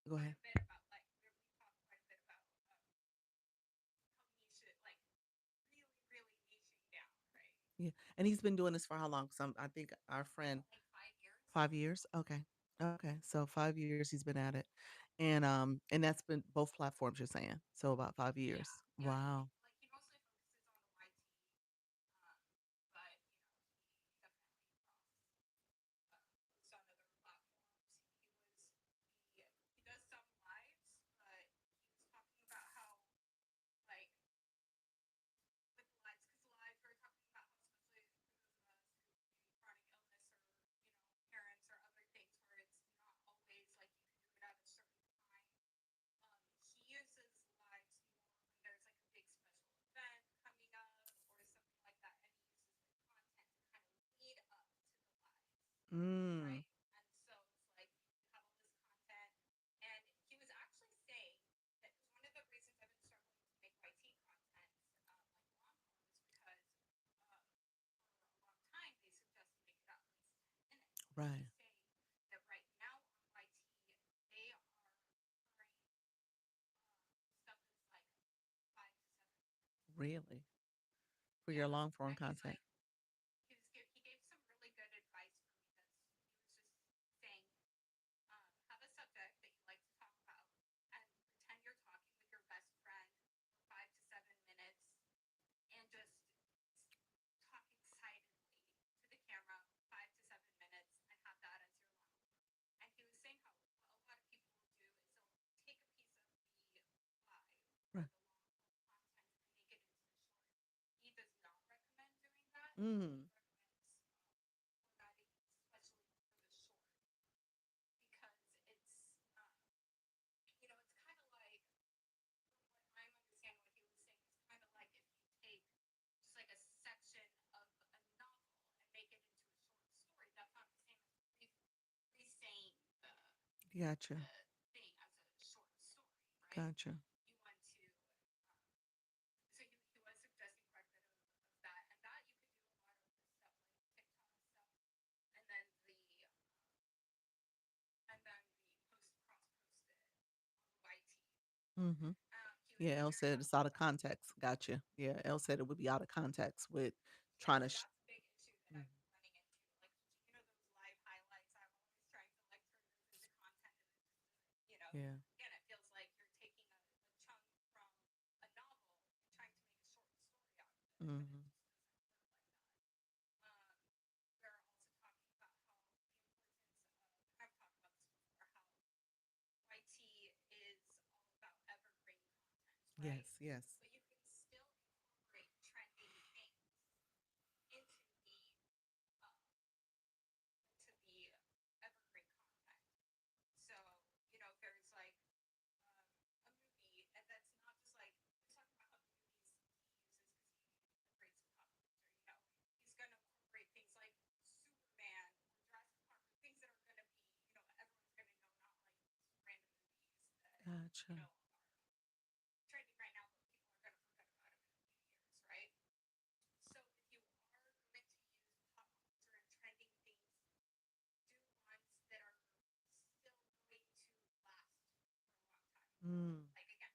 go quite ahead. a bit about like we talk quite a bit about how niche it like really, really niching down, right? Yeah. And he's been doing this for how long? Some I think our friend Like 5 years. 5 years. Okay. Okay. So 5 years he's been at it. And that's been both platforms you're saying. So about five Yeah, years. yeah. Wow. He mostly focuses on the YT, um, but he definitely posts on other platforms. He does some lives, but he was talking about how like with lives, because lives we are talking about how especially for those of us who maybe chronic illness or parents or other things where it's not always like you can do it at a certain time. He uses lives more when there's like a big special event coming up or something like that, and he uses the content to kind of lead up to the lives, Mm. right? And so it's like you have all this content, and he was actually saying that because one of the reasons I've been struggling to make YT content, like long form, is because for a long time they suggest to make it at least 10 minutes, and he Right. was saying that right now on YT they are preferring stuff that's like 5 to 7 minutes. Really? For your Yeah, long form and he's content. like he gave some really good advice for me. That's he was just saying, have a subject that you like to talk about, and pretend you're talking with your best friend for 5 to 7 minutes, and just talk excitedly to the camera 5 to 7 minutes, and have that as your long form. And he was saying how what a lot of people will do is they'll take a piece of the live or Right. the long form content and make it into a short. He does not recommend doing that. He Mm. recommends formatting especially for the short because it's kind of like from what I'm understanding what he was saying is kind of like if you take just like a section of a novel and make it into a short story. That's not the same as re-saying Gotcha. the thing as a short story, right? Gotcha. You want to um, so he was suggesting quite a bit of that, and that you could do a lot of the stuff like TikTok stuff, and then the cross post it on the YT. Mm-hmm. He was Yeah, Elle very said it's out of helpful. context. Gotcha. Yeah, Elle said it would be out of context with Yeah, trying to so that's a big issue that Mhm. I'm running into. Like, those live highlights, I'm always trying to like turn those into content, and it just doesn't, Yeah. again, it feels like you're taking a chunk from a novel and trying to make a short story out of it, when it Hmm. just doesn't work like that. Um, we're also talking about how the importance of, and I've talked about this before, how YT is all about evergreen content, right? Yes, yes. But you can still incorporate trending things into um, the evergreen content. So there's like um, a movie, and that's not just like he was talking about other movies he uses because he incorporates pop culture. He's gonna incorporate things like Superman or Jurassic Park, or things that are gonna be everyone's gonna know, not like these random movies that Gotcha. are trending right now, but people are gonna forget about them in a few years, right? So if you are going to use pop culture and trending things, do ones that are still going to last for a long time. Mm. Like again,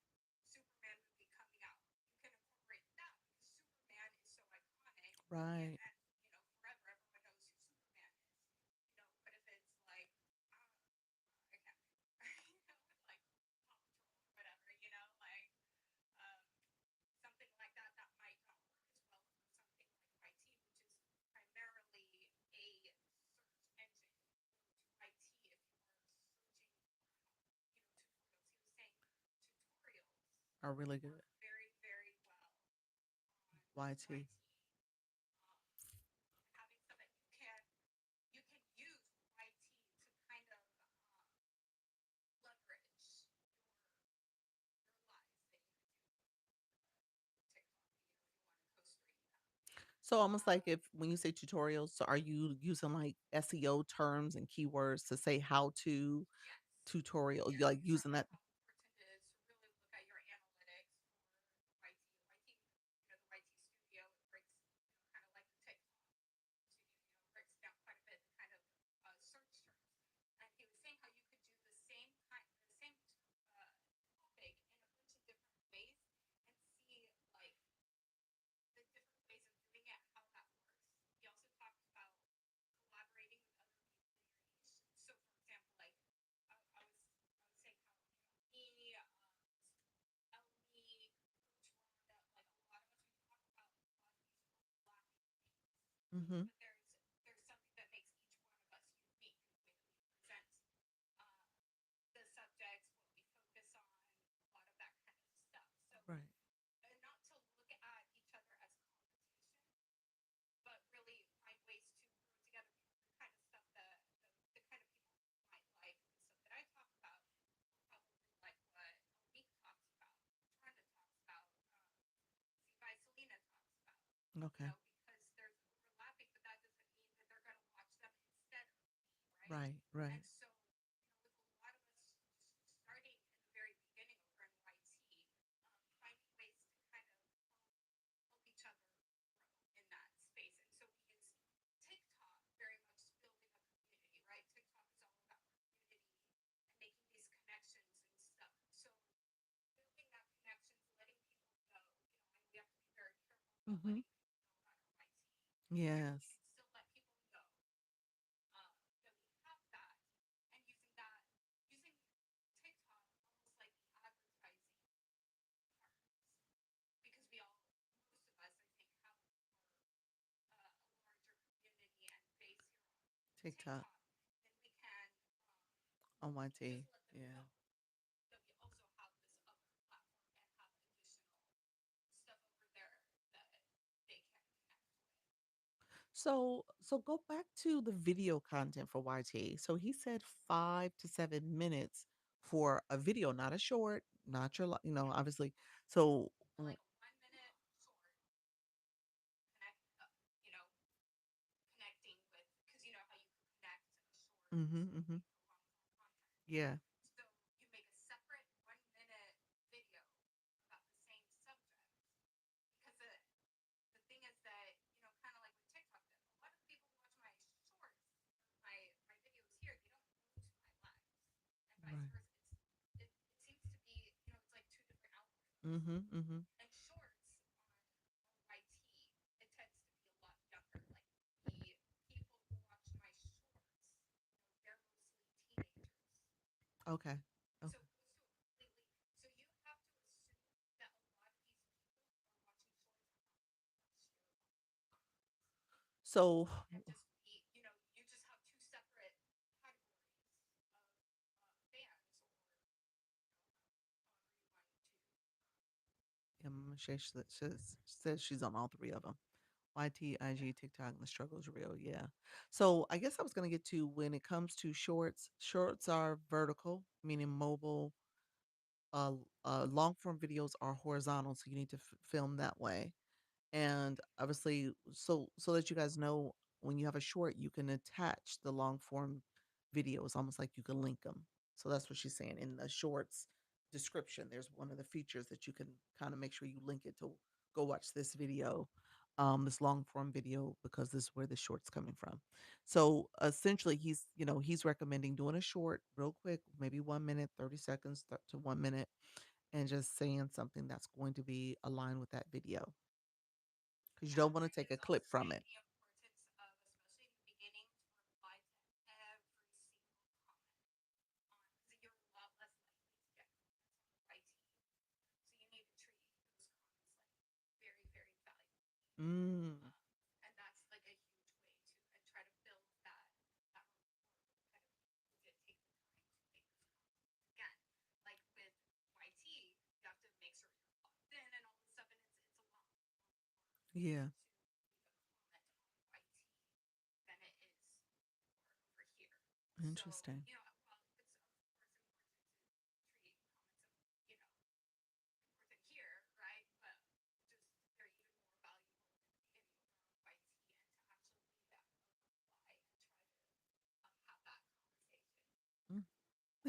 Superman movie coming out. You can incorporate that because Superman is so iconic, Right. and forever everyone knows who Superman is. But if it's like I can't think, like Paw Patrol or whatever, um, something like that, that might not work as well for something like YT, which is primarily a search engine. You go to YT if you are searching for tutorials. He was saying tutorials Are really good. work very, very well on YT. YT. So almost like Um, if when you say tutorials, so are you using like SEO terms and keywords to say how to yes, tutorial? You yes, like these are using like that? opportunities to really look at your analytics for YT. YT, the YT Studio, it breaks, kind of like the TikTok Studio, breaks down quite a bit, the kind of search terms. And he was saying how you could do the same topic in a bunch of different ways and see like the different ways of doing it, how that works. He also talked about collaborating with other people in your niche. So, for example, like I was saying how me, Ellie, Coach Rhonda, like a lot of us, we talk about a lot of these overlapping things, Mhm. but there's something that makes each one of us unique in the way that we present uh, the subjects, what we focus on, a lot of that kind of stuff. So, Right. not to look at each other as competition, but really find ways to grow together because the kind of stuff that the kind of people who might like the stuff that I talk about will probably like what Meek talks about, Trenda talks about, by Selena talks about, Okay. because there's overlapping, but that doesn't mean that they're going to watch them instead of me, right? Right. Right. And so, with a lot of us just starting in the very beginning over in YT, finding ways to kind of help each other grow in that space. And so we use TikTok very much building a community, right? TikTok is all about community and making these connections and stuff. So building that connections, letting people know, and we have to be very careful about Mhm. letting people know about our YT. But we Yes. can still let people know that we have that and using TikTok almost like the advertising part because we all, most of us, I think, have a larger community and base here on TikTok TikTok, then we can on just YT. let them Yeah. know that we also have this other platform and have additional stuff over there that they can connect with. So go back to the video content for YT. So he said 5 to 7 minutes for a video, not a short, not your, Yeah. obviously. So, So like a 1 minute short connect, connecting with, because you know how you can connect a short mm-hmm, mm-hmm. with the long form content. Yeah. So you make a separate 1 minute video about the same subject because the thing is that kind of like with TikTok, that a lot of the people who watch my shorts, my videos here, they don't go to my lives, and vice Right. versa. It seems to be it's like two different algorithms. Mm-hmm, mm-hmm. And shorts on YT, it tends to be a lot younger. Like the people who watch my shorts, they're mostly teenagers. Okay. Okay. So it goes to a completely. So you have to assume that a lot of these people who are watching shorts are not watch your So, and just be, you just have two separate categories of fans or however you want to. yeah, Mama Shay says she's on all three of them. YT, Yeah. IG, TikTok, and the struggle is real. Yeah. So I guess I was going to get to when it comes to shorts, shorts are vertical, meaning mobile. Long form videos are horizontal. So you need to film that way. And obviously, so that you guys know, when you have a short, you can attach the long form videos, almost like you can link them. So that's what she's saying in the shorts description. There's one of the features that you can kind of make sure you link it to go watch this video, this long form video, because this is where the short's coming from. So essentially, he's recommending doing a short, real quick, maybe 1 minute, 30 seconds to 1 minute, and just saying something that's going to be aligned with that video because you Yeah, don't want to and take a he's clip also from saying it. the importance of, especially in the beginning, to reply to every single comment on because you're a lot less likely to get comments on the YT. So you need to treat those comments like very, very valuable. Mm, And that's like a huge way to and try to build that rapport with the kind of people who did take the time to make those comments. Again, like with YT, you have to make sure you're logged in and all this stuff, and it's a lot more work yeah, to leave a comment on YT than it is for over here. So, interesting. while it's of course important to treat comments of, important here, right? But just they're even more valuable in the beginning over on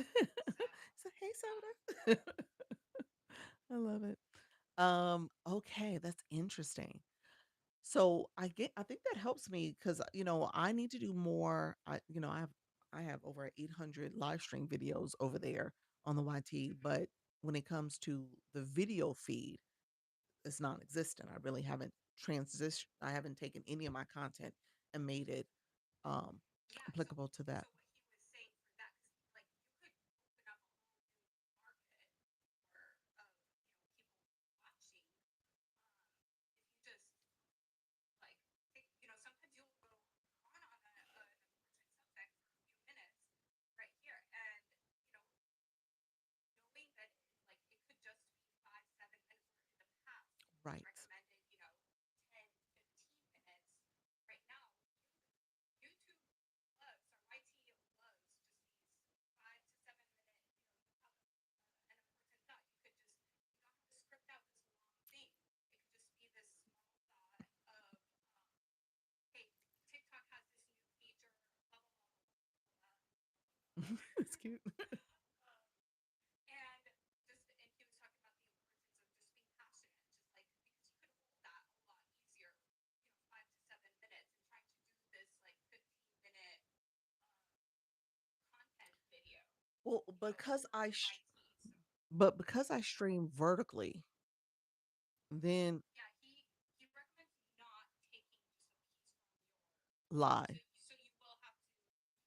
So So, "Hey, soda." I love it. Okay, that's interesting. So I think that helps me because I need to do more. I have over 800 live stream videos over there on the YT, mhm. but when it comes to the video feed, it's non-existent. I haven't taken any of my content and made it um Yeah, applicable to that. so what he was saying for that, because like you could open up a whole new market for people watching, if you just like take, sometimes you'll go on an unfortunate subject for a few minutes right here, and you know knowing that like it could just be 5, 7 minutes, or in the past he's Right. recommended 10, 15 minutes. Right now, YouTube loves, or YT loves just these 5 to 7 minute, you have an important thought. You don't have to script out this long thing. It could just be this small thought of, hey, TikTok has this new feature, blah, blah, blah, blah, blah, blah, blah, It's blah. cute. um, and and he was talking about the importance of just being passionate, just like because you could hold that a lot easier, 5 to 7 minutes, and trying to do this like 15 minute content video, Well, for the YT. So because I stream vertically, then yeah, he recommends not taking just a piece from live so you will have to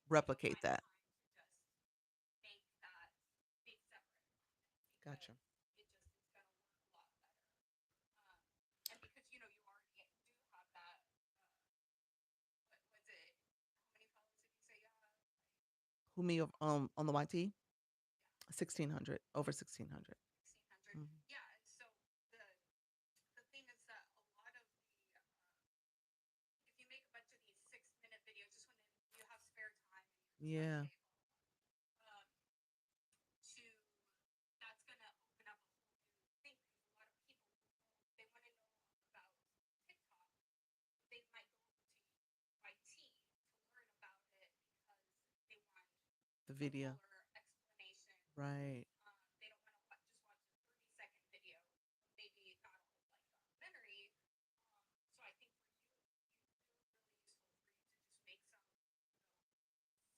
replicate find that. time to just make that make separate content, because Gotcha. it's gonna work a lot better. Um, and because you already do have that. What was it? How many followers did you say you have? Who me on the YT? Yeah, 1600, over 1600. 1,600. Mhm. Yeah, and so the the thing is that a lot of the if you make a bunch of these 6 minute videos just when you have spare time and you're just like, Yeah. hey, to that's gonna open up a whole new thing, because a lot of people they want to know about TikTok. They might go over to YT to learn about it because they want The a video. fuller explanation. Right. They don't want to just watch a 30-second video, maybe not a whole like documentary. So I think for you, really useful for you to just make some,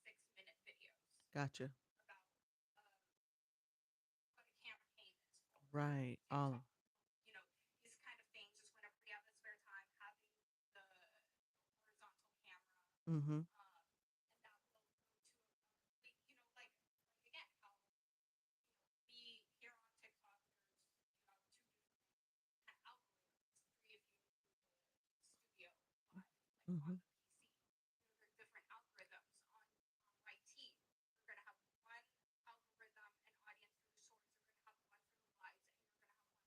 6 minute videos Gotcha. about um, what a campaign is for Right. TikTok. These kind of things, just whenever you have the spare time, having the horizontal camera, Mhm. and that will go to like again, how we here on TikTok, there's two different algorithms, three if you include the studio live, like on Mhm. the PC. There are different algorithms on YT. You're gonna have one algorithm and audience for the shorts. You're gonna have one for the lives, and you're gonna have one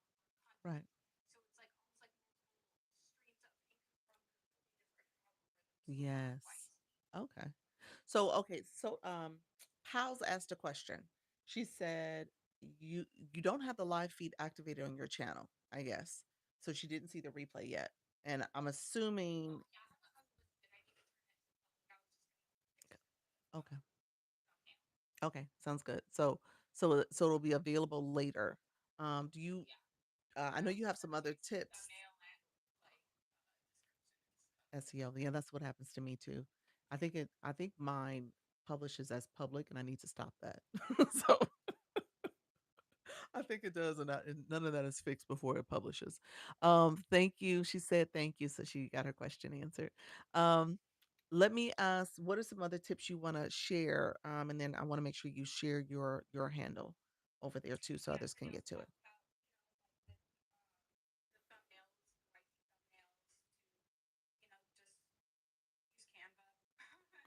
for the longer Right. content. So it's like almost like multiple streams of income from the three different algorithms on Yes. YT. Okay. So Pals asked a question. She said you don't have the live feed activated on your channel, I guess. So she didn't see the replay yet. And I'm Oh assuming yeah, I have it unlisted. I need to turn it to public. I was just gonna fix the okay. thumbnail. Okay, sounds good. So it'll be available later. Do you Yeah, I and know I'll you have just some other fix the tips. thumbnail and like description and stuff. SEO. Yeah, that's what happens to me too. I think mine publishes as public and I need to stop that. So I think it does, and none of that is fixed before it publishes. Thank you. She said thank you, so she got her question answered. Um, let me ask, what are some other tips you want to share? And then I want to make sure you share your handle over there too, so Yeah, others we can get also to it. talked about like the thumbnails, the YT thumbnails to just use Canva.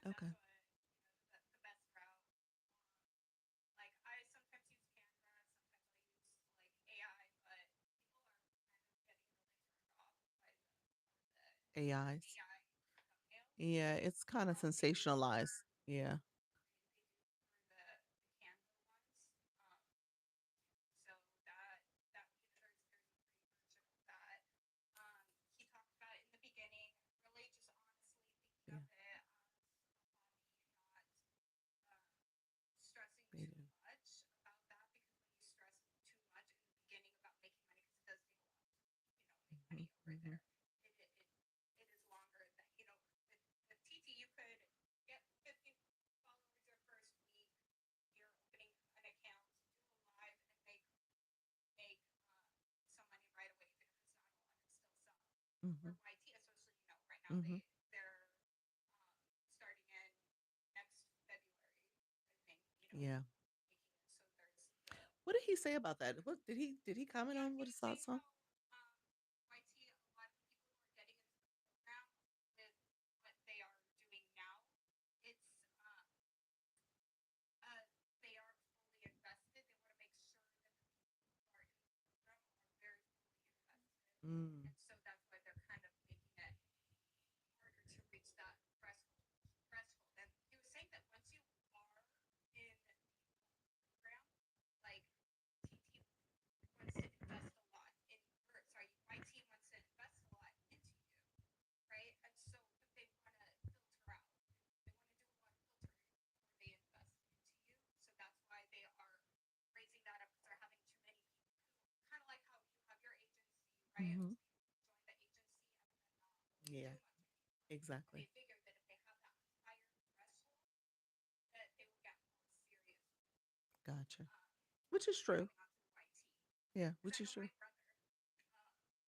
That's Okay. what the best route. Like I sometimes use Canva, sometimes I use like AI, but people are kind of getting really turned off by the AIs. AI thumbnails. Yeah, it's kind of They do prefer sensationalized. Yeah. they do prefer the Canva ones. Um, so that there's a free version of that. He talked about it in the beginning, really just honestly thinking Yeah. of it as a hobby, not um, stressing Mhm. YT, especially right now Mhm. they're starting in next February, I think. Yeah. Making it so there's the What did he say about that? What did he comment yeah, on he what was his saying thoughts on? how YT, a lot of people who are getting into the program with what they are doing now, it's uh, they are fully invested. They want to make sure that the people who are in the program are very fully invested, Mm. and so that's why they're kind of making it harder to reach that threshold. And he was saying that once you are in the program, like TT wants to invest a lot in, or sorry, YT wants to invest a lot into you, right? And so, but they want to filter out. They want to do a lot of filtering before they invest into you. So that's why they are raising that up because they're having too many people. Kind of like how you have your agency, right? And Mhm. most people join the agency and then only Yeah, 2 months anymore. Well, exactly. they figured that if they have that higher threshold, that they will get more serious Gotcha. um, Which is true. coming onto the YT. Yeah, Because which I is know my true. brother,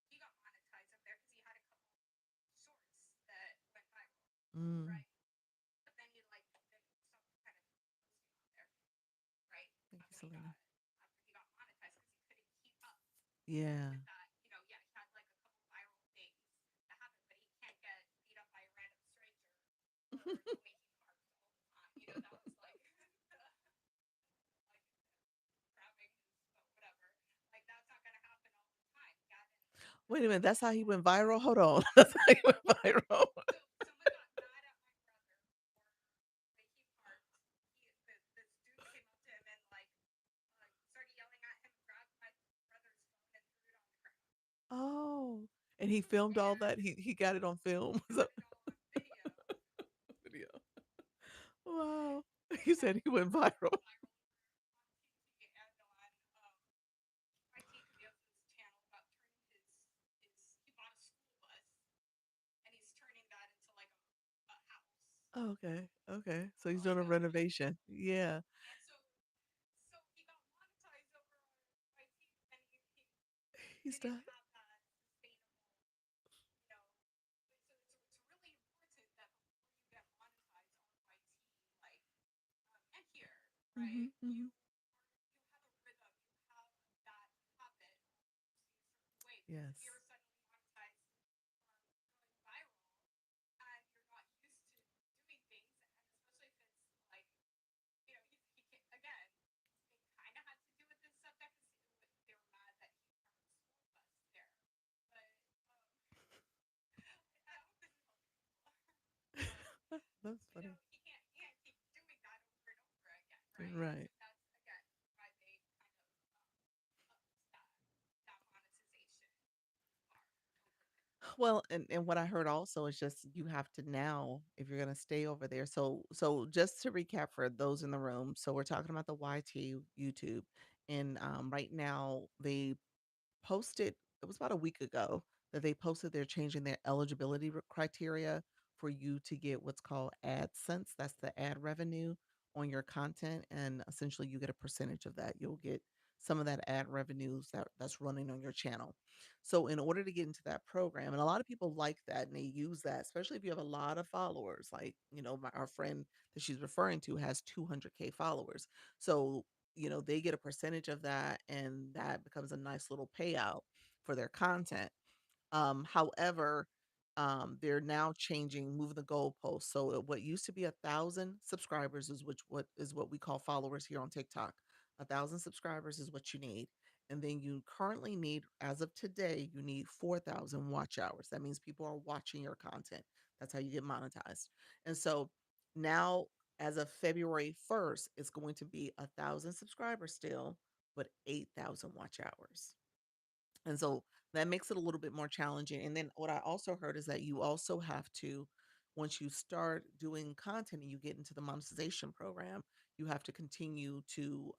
he got monetized over there because he had a couple shorts that went viral, Mm. right? But then he like then stopped kind of posting on there, right? Thank you, After he Selena. got monetized because he couldn't keep up Yeah. with that. Yeah, he had like a couple viral things that happened, but he can't get beat up by a random stranger for making art all the time. That was like like grabbing his whatever. Like that's not gonna happen all the time. Gavin Wait a doesn't minute, do that's how he that. went viral? Hold on. That's how he went viral. So someone got mad at my brother for making art. This dude came up to him and like started yelling at him, grabbed my brother's phone and threw it on the ground. Oh, and he filmed all And that? He got it on film? he got it all on video. Video. Wow. You And said he went he went viral. viral on TT and on YT because he has this channel about turning he bought a school bus and he's turning that into like a house. Oh, okay. Okay. So he's doing Like a a renovation. Yeah. and so he got monetized over on YT and he He's didn't done. have that sustainable, you know. It's really important that before you get monetized on YT, like and here, Hmm. right? Hmm. You have a rhythm, you have that habit of posting a certain way because if Yes. you're suddenly monetized going viral and you're not used to doing things, and especially if it's like he can't, again, it kind of had to do with this subject because they were mad that he parked a school bus there. But I hope this is helping people. um, That's funny. he can't keep doing that over and over again, right? And so Right. that's again why they kind of upped that monetization bar over there. Well, and what I heard also is just you have to now, if you're gonna stay over there. So just to recap for those in the room, so we're talking about the YT YouTube, and right now they posted, it was about a week ago that they posted they're changing their eligibility criteria for you to get what's called AdSense. That's the ad revenue on your content. And essentially you get a percentage of that. You'll get some of that ad revenues that's running on your channel. So in order to get into that program, and a lot of people like that and they use that, especially if you have a lot of followers, like, our friend that she's referring to has 200K followers. So they get a percentage of that, and that becomes a nice little payout for their content. However, they're now changing, moving the goalposts. So what used to be 1,000 subscribers is what we call followers here on TikTok. 1,000 subscribers is what you need. And then you currently need, as of today, you need 4,000 watch hours. That means people are watching your content. That's how you get monetized. And so now, as of February 1st, it's going to be 1,000 subscribers still, but 8,000 watch hours. And so that makes it a little bit more challenging. And then what I also heard is that you also have to, once you start doing content and you get into the monetization program, you have to continue to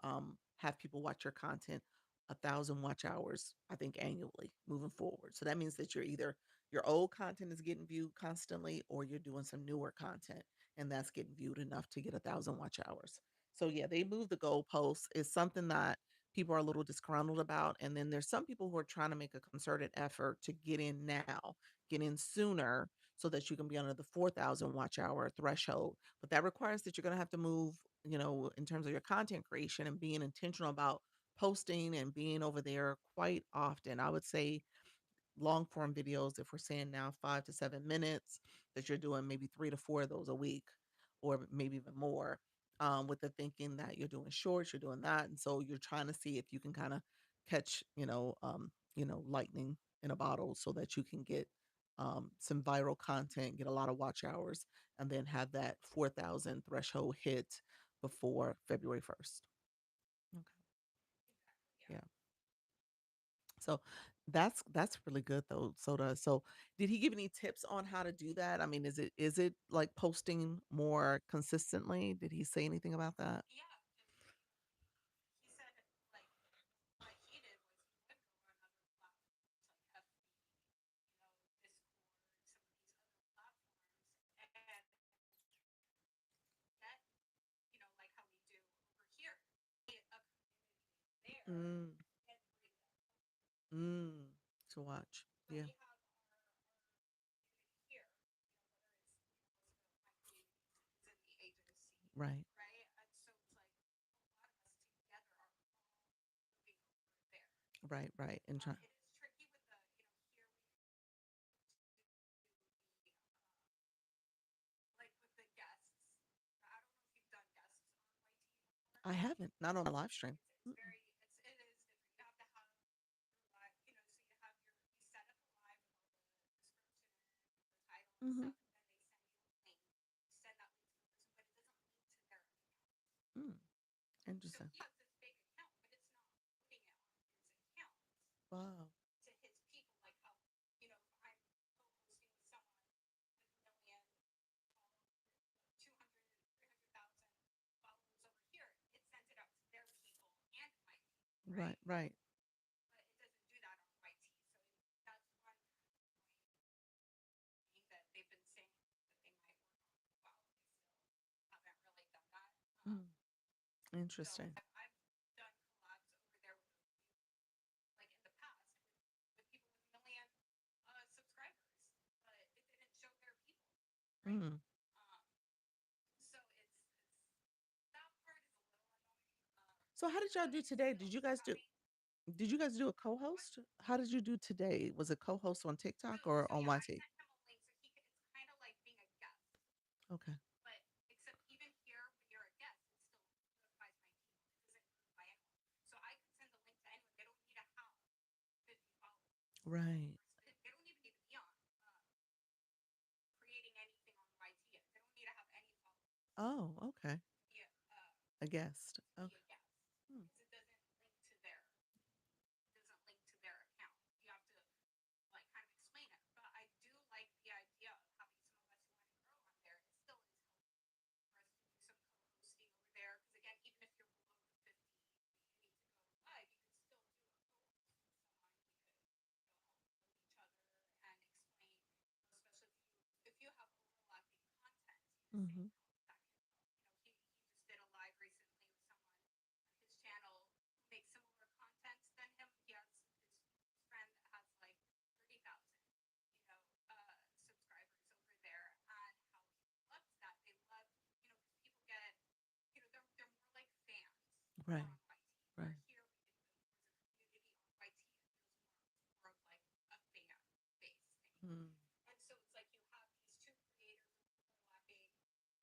have people watch your content 1,000 watch hours, I think, annually moving forward. So that means that your old content is getting viewed constantly, or you're doing some newer content and that's getting viewed enough to get 1,000 watch hours. So yeah, they move the goalposts. It's something that people are a little disgruntled about. And then there's some people who are trying to make a concerted effort to get in now, get in sooner so that you can be under the 4,000 watch hour threshold. But that requires that you're going to have to move, in terms of your content creation and being intentional about posting and being over there quite often. I would say long form videos, if we're saying now 5 to 7 minutes, that you're doing maybe 3 to 4 of those a week, or maybe even more. With the thinking that you're doing shorts, you're doing that, and so you're trying to see if you can kind of catch, lightning in a bottle, so that you can get some viral content, get a lot of watch hours, and then have that 4,000 threshold hit before February 1st. Okay. Exactly. Yeah. Yeah. So that's really good though, Soda. So did he give any tips on how to do that? I mean, is it like posting more consistently? Did he say anything about that? Yeah. He said like what he did was he would go on other platforms like FB, Discord, some of these other platforms, and get, like how we do over here, get a community there Mm, and bring them. mm, to watch. So Yeah. we have our community here, whether it's, most of my community is in the agency, Right. right? And so it's like a lot of us together are all moving over there. Right. Right. And try. It is tricky with the, here we do the, like with the guests. I don't know if you've done guests on YT before. I haven't. Not on a live stream. It's very, it is different. You have to have your live, so you have you set up a live with all the description, the title and Mm-hmm. stuff, and then they send you a link. You send that link to the person, but it doesn't link to their account. Mm, So interesting. he has this fake account, but it's not putting it on his account Wow. to his people. Like how, if I'm co-hosting with someone with a million, 200, 300,000 followers over here, it sends it out to their people and my people, Right. right? Right. But it doesn't do that on YT. So that's one thing that they've been saying that they might work on for a while. They still haven't really done that. Mm, So interesting. I've done collabs over there with a few, like in the past, with people with a million subscribers, but it didn't show their people, right? Mm. Um, so that part is a little annoying. So how did y'all But do it's today? still having Did you guys do a what. co-host? How did you do today? Was it co-host on TikTok No, or so on yeah, I YT? sent him a link so he could. It's kind of like being a guest, Okay. but except even here when you're a guest, it still notifies my people. It doesn't notify anyone. So I could send the link to anyone. They don't need to have 50 followers. Right. They don't even need to be on creating anything on YT yet. They don't need to have any followers Oh, okay. to be A guest. to be Okay. a guest Hmm. because it doesn't link to their account. You have to like kind of explain it. But I do like the idea of having some of us who want to grow on there. It still is healthy for us to do some co-hosting over there. Because again, even if you're below the 50 that you need to go live, you can still do a co-host with someone. We could, help build each other and explain, especially if you have overlapping content, he was saying Mm-hmm. how that can help. He just did a live recently with someone on his channel who makes similar content than him. He has his friend that has like 30,000, subscribers over there, and how he loves that. They love, because people get, they're more like fans over Right. on YT. Where Right. here we can build more as a community on YT. It feels more of like a fan base thing. Mm. And so it's like you have these two creators with overlapping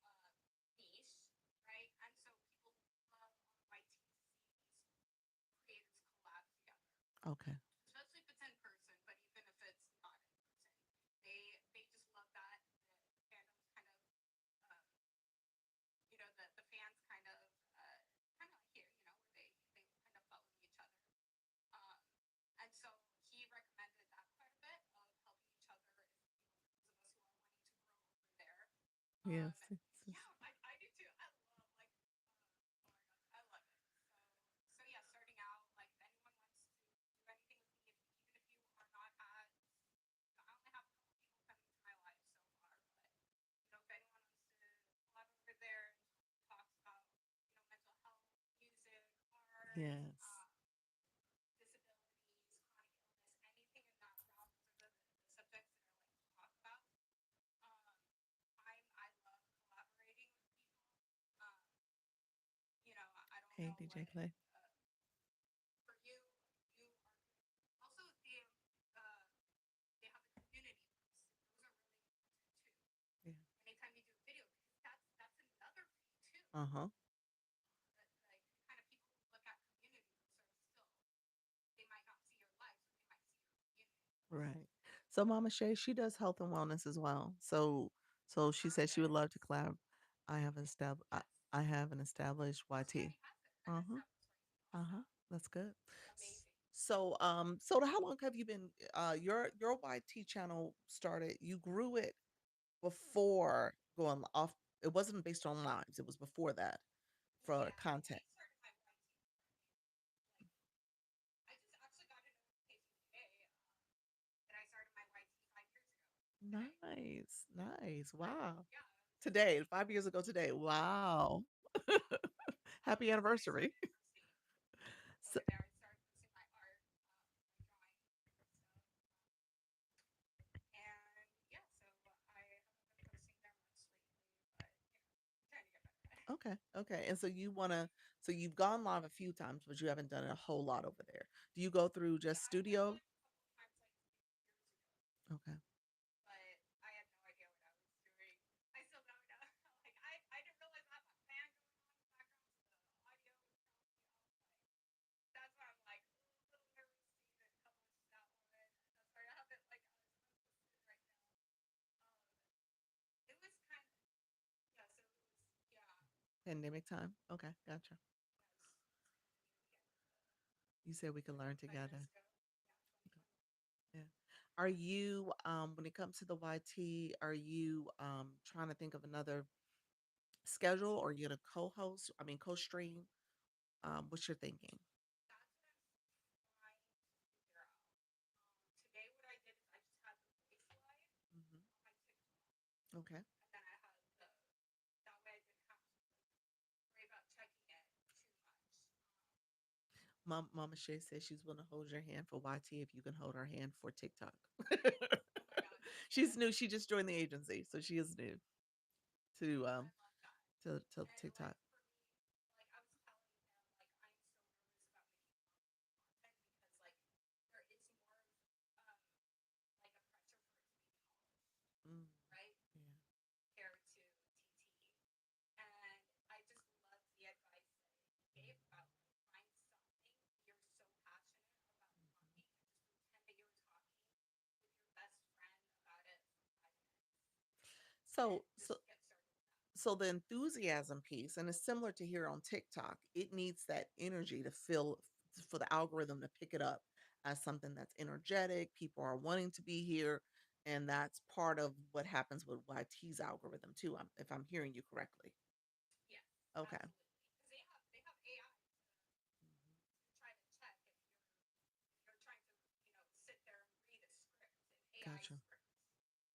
uh, niche, right? And so people love on YT to see these creators collab together, Okay. especially if it's in person, but even if it's not in person, they just love that. The fandoms kind of, um, the fans kind of here, where they end up following each other. Um, and so he recommended that quite a bit of helping each other if, for those of us who are wanting to grow over there. Yes. Um, Yes. yeah, I do too. I love like, oh my gosh, I love it. So yeah, starting out, like if anyone wants to do anything with me, even if you are not as, I only have a couple people coming to my life so far, but if anyone wants to collab over there and talk about, mental health, music, art, Yes. Hey, know DJ what Clay. for you, you are also they have the community ones. Those are really important too. Yeah. Anytime you do a video, because that's another thing too. Uh-huh. That like kind of people who look at community ones are still they might not see your lives, but they might see your community ones. Right. So Mama Shay, she does health and wellness as well. So she said she would Perfect. love to collab. I have established Yes. I have an established Oh, she YT. already has it. An Uh-huh. established YT. Uh-huh. Awesome. That's good. S- Amazing. So how long have you been your YT channel started? You grew it before going off. It wasn't based on lives. It was before that for Yeah, I content. started my YT like I just actually got a notification today that I started my YT 5 years ago today. Nice. Nice. I know, Wow. yeah, it was just Today, crazy. 5 years ago today. Wow. Yeah, Happy and I anniversary. started posting So, over there. I started posting my art, my drawing stuff, and yeah, so I haven't been posting there much lately, but I'm trying to get better at it. okay. Okay. And so so you've gone live a few times, but you haven't done a whole lot over there. Do you go through Yeah, just I went studio? live a couple of times like years ago, Okay. but I had no idea what I was doing. I still don't know. Like I didn't realize I had my fan going on in the background, so the audio was probably off. Like that's why I'm like a little nervous to even publish that one. That's why I have it like as unlisted right now. Um, it was kind of yeah. So it was yeah. Pandemic time. Okay. Gotcha. Yeah, You said we can learn it was kind of near together. the end of the yeah Okay. 2020. Yeah. Are you when it comes to the YT, are you trying to think of another schedule or you gonna co-host? I mean co-stream? What's your thinking? That's what I'm trying to figure out. Today, what I did is I just had the voice live Hmm. on my TikTok, Okay. and then I had the that way I didn't have to worry about checking it too much. Mama Shay says she's willing to hold your hand for YT if you can hold her hand for TikTok. Oh my gosh, She's yes, new. She just joined the agency, so she is new to I love that. to And like TikTok. for me, like I was telling him, like I'm so nervous about making content because like there is more of um like a pressure for it to be polished, Mm, right? yeah. Compared to TT. And I just love the advice that he gave about like find something you're so passionate about talking and just pretend that you're talking with your best friend about it for 5 minutes and So so just get started with that. so the enthusiasm piece, and it's similar to here on TikTok. It needs that energy to feel for the algorithm to pick it up as something that's energetic. People are wanting to be here, and that's part of what happens with YT's algorithm too. If I'm hearing you correctly. Yes, Okay. absolutely. Because they have AI to try to check if you're trying to sit there and read a script, an AI Gotcha. script.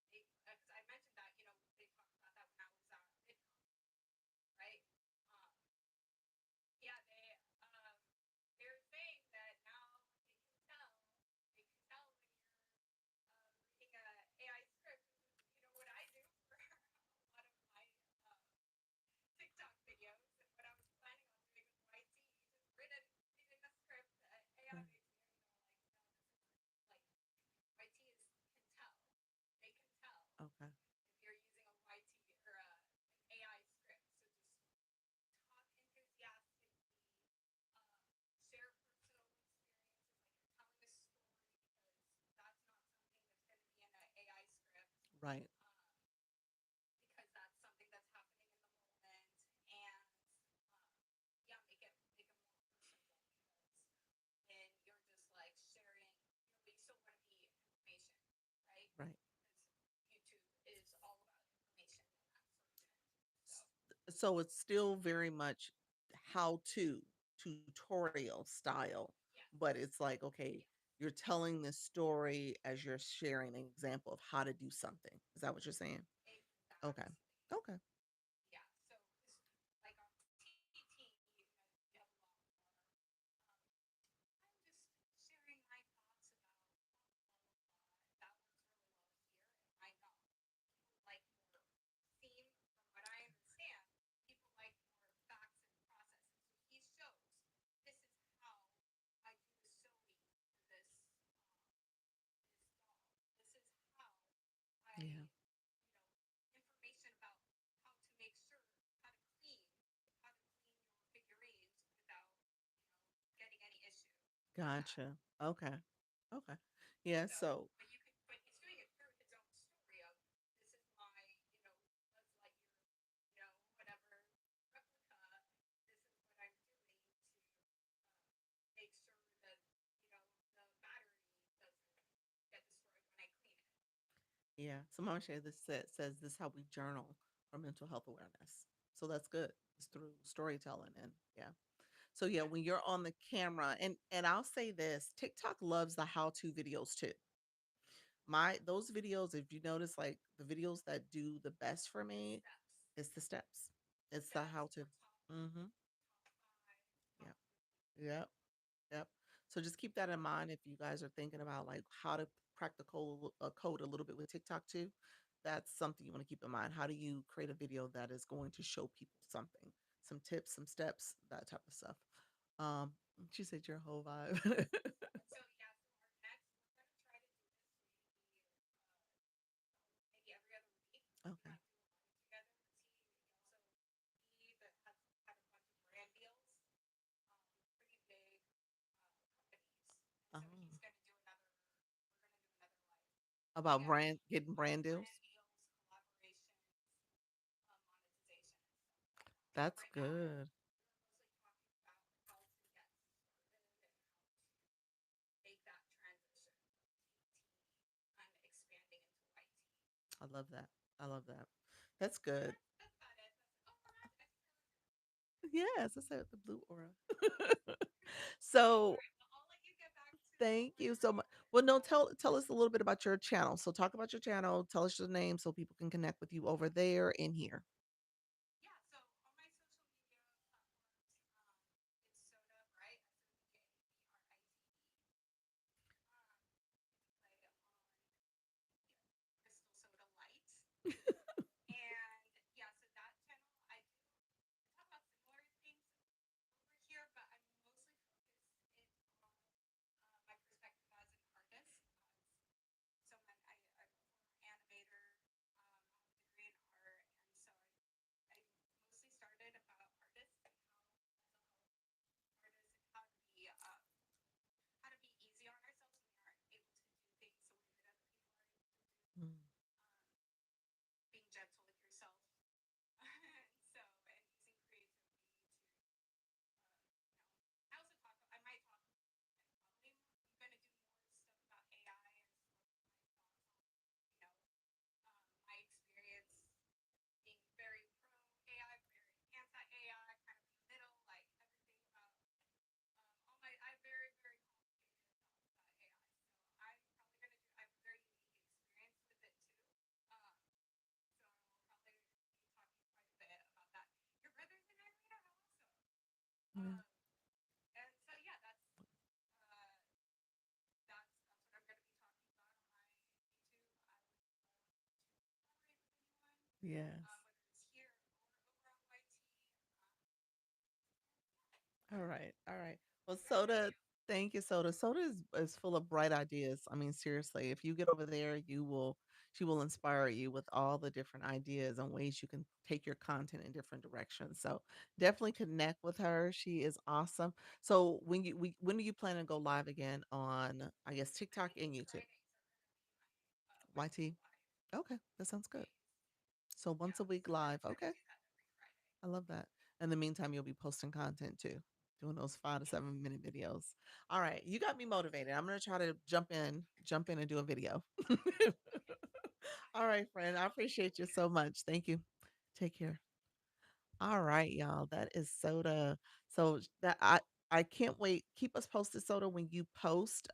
Because I mentioned that they talked about that when I was at VidCon, right? Um, yeah, they're saying that now they can tell when you're reading a AI script. You know what I do for a lot of my uh, TikTok videos and what I was planning on doing with YT, just reading a script. AI Mm, makes me, like, no, this isn't like YT is can tell. They can tell okay. if you're using a YT or an AI script. So just talk enthusiastically, um, share personal experiences, like you're telling a story because that's not something that's going to be in an AI script. Right. Um, because that's something that's happening in the moment, and um, yeah, make it more personable because when you're just like sharing, but you still want to be information, right? Right. Because YouTube is all about information and that sort of thing. So So it's still very much how to tutorial style, yes, but it's like, okay, yes, you're telling this story as you're sharing an example of how to do something. Is that what you're saying? Okay. exactly. Okay. Yeah. So because like on TT, you have a lot more. Um, I'm just sharing my thoughts about blah blah blah. That works really well here. It might not. People like more theme, from what I understand. People like more facts and processes. So he showed Gotcha. Okay. Okay. Yeah. So, So but he's doing it through his own story of this is my, Buzz Lightyear, whatever replica. This is what I'm doing to make sure that the battery doesn't get destroyed when I clean it. yeah. So Mama Shay this says this is how we journal for mental health awareness. So that's good. It's through storytelling and yeah. So yeah, Yeah, when you're on the camera and I'll say this, TikTok loves the how-to videos too. My those videos, if you notice like the videos that do the best for me, steps, it's the steps. It's the steps, how to. or Mhm. top five, top Yep. three. Yep. Yep. So just keep that in mind if you guys are thinking about like how to crack the code a little bit with TikTok too. That's something you want to keep in mind. How do you create a video that is going to show people something, some tips, some steps, that type of stuff. Um, she said your whole vibe. So yeah, so our next we're gonna try to do this maybe every other week. Okay. Kind of do a live together because he that has had a bunch of brand deals, pretty big companies, and Oh. so he's gonna do another. We're gonna do another live About together brand getting brand deals. brand deals, collaborations, monetization, and stuff like that. But That's right now, good. we were mostly talking about how to get started and how to make that transition from TT and expanding into YT. I love that. I love that. That's So good. that's about it. Oh, we're not Yes, I said the blue aura. okay. All So right. Well, I'll let you get back to thank you whatever so you much. were Well, doing. no, tell us a little bit about your channel. So talk about your channel. Tell us your name so people can connect with you over there and here. Yeah. So on my social media platforms, it's Soda Bright, SODABRITE. Play on Crystal Soda Light. And yeah, so that channel I talk about similar things over here, but I'm mostly focused on my perspective as an artist, as someone I'm a former animator, I have a degree in art, and so I mostly started about artists and how mental health artists and how to be easy on ourselves when we aren't able to do things the way that other people are able to do. Mm. Um, Being gentle with yourself, and so and using creativity to I also I might talk, and probably I'm going to do more stuff about AI and some of my thoughts on, my experience being very pro AI, very anti AI, kind of in the middle, like everything about all my, I have very, very complicated thoughts about AI. So I'm probably going to do, I have a very unique experience with it too. Um, so I'll probably be talking quite a bit about that. Your brother's an animator? How awesome. Yeah. Um, and so yeah, uh, that's what I'm going to be talking about on my YouTube. I would love to collaborate with anyone, Yes. whether it's here or over on YT. Yeah. All right. All right. Well, What about Soda, you? thank you, Soda. Soda is full of bright ideas. I mean, seriously, if you get over there, she will inspire you with all the different ideas and ways you can take your content in different directions. So definitely connect with her. She is awesome. So when do you plan to go live again on, I guess, I TikTok think and YouTube? Fridays are going to be my YT YT? live Okay, that sounds good. days. So once Yeah, a week so we're gonna live. try to Okay. do that every Friday. I love that. In the meantime, you'll be posting content too, doing those five to Yes. 7 minute videos. All right, you got me motivated. I'm gonna try to jump in and do a video. Okay. All right, friend. I appreciate you so much. Thank you. Take care. All right, y'all. That is Soda. So I can't wait. Keep us posted, Soda, when you post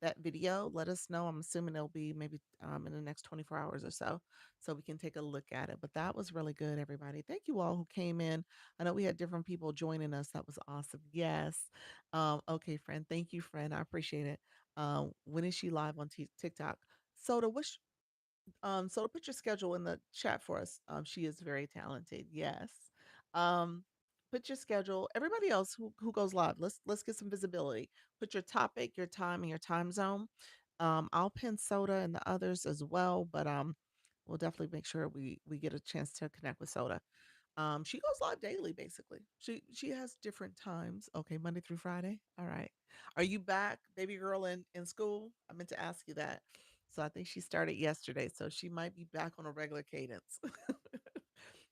that video. Let us know. I'm assuming it'll be maybe in the next 24 hours or so, so we can take a look at it. But that was really good, everybody. Thank you all who came in. I know we had different people joining us. That was awesome. Yes. Okay, friend. Thank you, friend. I appreciate it. When is she live on TikTok? Soda, so to put your schedule in the chat for us. She is very talented. Yes. Um, put your schedule. Everybody else who goes live, let's get some visibility. Put your topic, your time, and your time zone. I'll pin Soda and the others as well, but we'll definitely make sure we get a chance to connect with Soda. She goes live daily, basically. She has different times. Okay, Monday through Friday. All right. Are you back, baby girl, in school? I meant to ask you that. So I think she started yesterday, so she might be back on a regular cadence.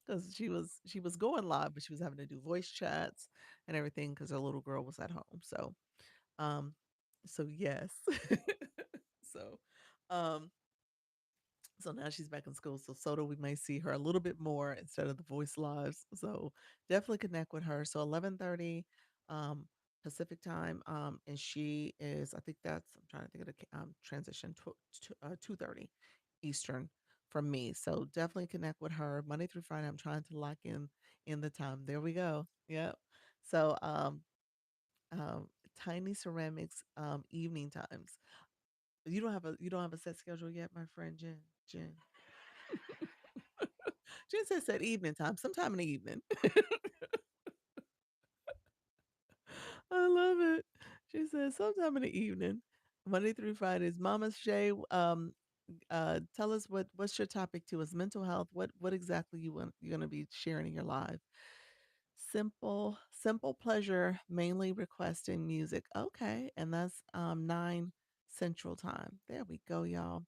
Because she was going live, but she was having to do voice chats and everything because her little girl was at home. Um, so yes. So, um, so now she's back in school. So Soda, we may see her a little bit more instead of the voice lives. So definitely connect with her. So 11:30 um Pacific time. And she is, I think that's, I'm trying to think of the transition to 2:30 Eastern from me. So definitely connect with her Monday through Friday. I'm trying to lock in the time. There we go. Yep. So um Tiny Ceramics evening times. You don't have a set schedule yet, my friend Jen. Jen. Jen said evening time, sometime in the evening. I love it. She said sometime in the evening, Monday through Fridays. Mama Shay, tell us what's your topic to us? Mental health. What exactly you're gonna be sharing in your live? Simple pleasure, mainly requesting music. Okay, and that's 9 Central Time. There we go, y'all.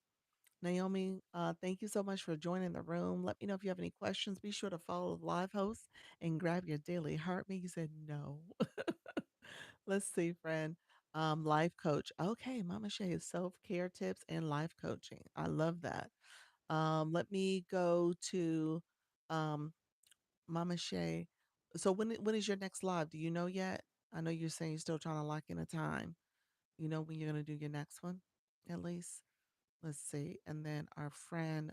Naomi, thank you so much for joining the room. Let me know if you have any questions. Be sure to follow the live host and grab your daily heartbeat. You said no. Let's see, friend. Life coach. Okay, Mama Shay is self-care tips and life coaching. I love that. Let me go to um Mama Shay. So when is your next live? Do you know yet? I know you're saying you're still trying to lock in a time. You know when you're gonna do your next one, at least. Let's see. And then our friend,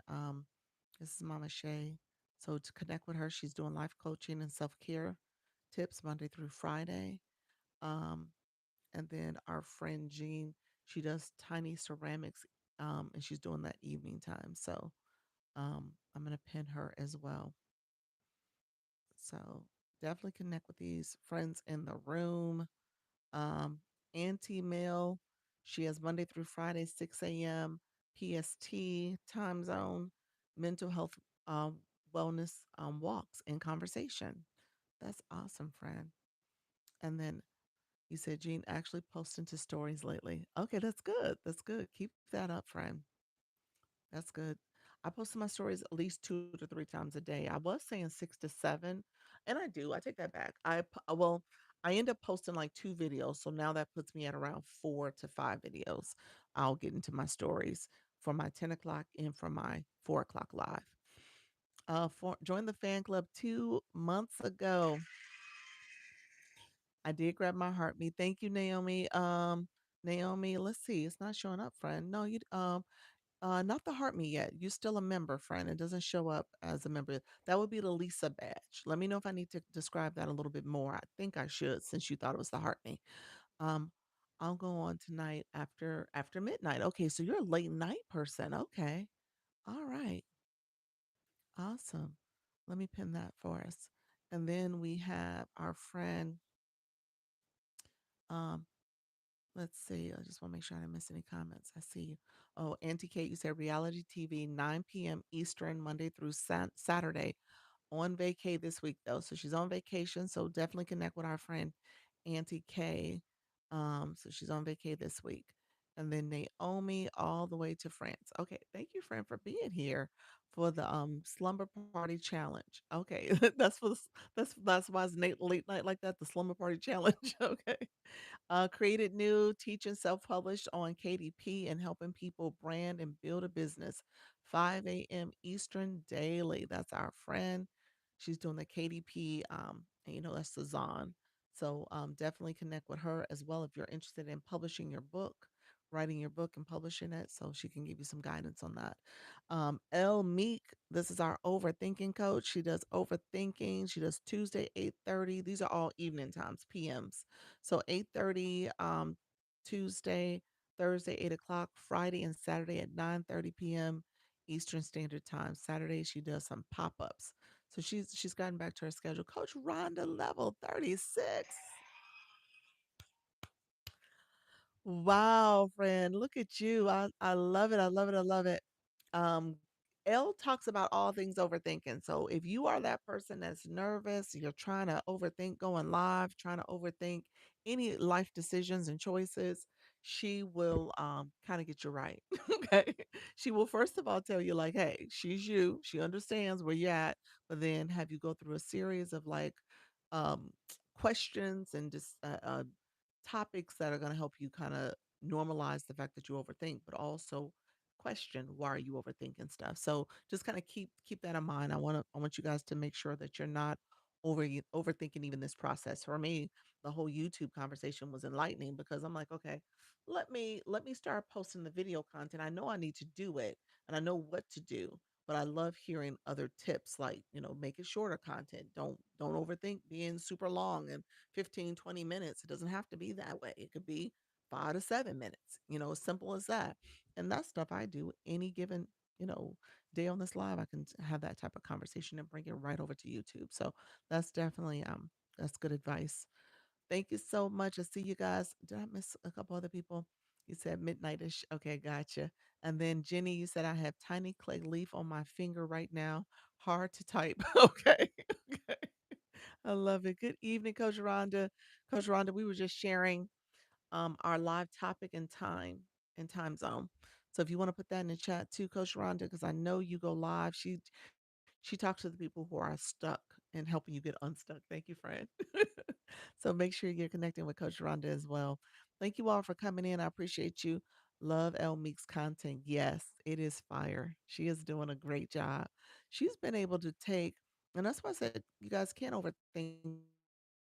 this is Mama Shay. So to connect with her, she's doing life coaching and self-care tips Monday through Friday. Um, and then our friend Jean, she does tiny ceramics, and she's doing that evening time. So I'm gonna pin her as well. So definitely connect with these friends in the room. Um, Auntie Mill, she has Monday through Friday, 6 a.m. PST time zone, mental health, um, wellness walks and conversation. That's awesome, friend. And then you said Jean actually posting to stories lately. Okay, that's good. That's good. Keep that up, friend. That's good. I post my stories at least 2 to 3 times a day. I was saying 6 to 7, and I do. I take that back. Well, I end up posting like 2 videos, so now that puts me at around 4 to 5 videos. I'll get into my stories for my 10 o'clock and for my 4 o'clock live. For joined the fan club 2 months ago. I did grab my heartbeat. Thank you, Naomi. Naomi, let's see. It's not showing up, friend. No, you not the heart me yet. You're still a member, friend. It doesn't show up as a member. That would be the Lisa badge. Let me know if I need to describe that a little bit more. I think I should since you thought it was the heart me. Um, I'll go on tonight after midnight. Okay, so you're a late night person. Okay. All right. Awesome. Let me pin that for us. And then we have our friend, um, let's see. I just want to make sure I didn't miss any comments. I see you. Oh, Auntie Kate, you said reality TV, 9 p.m. Eastern, Monday through Saturday. On vacay this week, though. So she's on vacation. So definitely connect with our friend Auntie K. So she's on vacay this week. And then Naomi all the way to France. Okay, thank you, friend, for being here for the slumber party challenge. Okay, that's why it's late night like that. The slumber party challenge. Okay. Created new, teaching self-published on KDP and helping people brand and build a business. 5 a.m. Eastern daily. That's our friend. She's doing the KDP, and that's Suzanne. So definitely connect with her as well if you're interested in publishing your book, writing your book and publishing it. So she can give you some guidance on that. Elle Meek, this is our overthinking coach. She does overthinking. She does Tuesday 8:30. These are all evening times, PMs. So 8:30 Tuesday, Thursday 8 o'clock, Friday and Saturday at 9:30 p.m. Eastern Standard Time. Saturday she does some pop-ups. So she's gotten back to her schedule. Coach Rhonda level 36. Wow, friend. Look at you. I love it. I love it. I love it. Um, L talks about all things overthinking. So if you are that person that's nervous, you're trying to overthink going live, trying to overthink any life decisions and choices, she will kind of get you right. Okay. She will first of all tell you, like, hey, she's you. She understands where you're at, but then have you go through a series of like um questions and just topics that are going to help you kind of normalize the fact that you overthink, but also question why are you overthinking stuff. So just kind of keep that in mind. I want you guys to make sure that you're not overthinking even this process. For me, the whole YouTube conversation was enlightening because I'm like, okay, let me start posting the video content. I know I need to do it and I know what to do, but I love hearing other tips like, make it shorter content. Don't overthink being super long and 15, 20 minutes. It doesn't have to be that way. It could be 5 to 7 minutes, as simple as that. And that's stuff I do any given, you know, day on this live. I can have that type of conversation and bring it right over to YouTube. So that's definitely that's good advice. Thank you so much. I see you guys. Did I miss a couple other people? You said midnightish. Okay, gotcha. And then Jenny, you said I have tiny clay leaf on my finger right now. Hard to type. Okay. Okay. I love it. Good evening, Coach Rhonda. Coach Rhonda, we were just sharing our live topic and time zone. So if you want to put that in the chat too, Coach Rhonda, because I know you go live. She talks to the people who are stuck and helping you get unstuck. Thank you, friend. So make sure you're connecting with Coach Rhonda as well. Thank you all for coming in. I appreciate you. Love El Meek's content. Yes, it is fire. She is doing a great job. She's been able to take, and that's why I said you guys can't overthink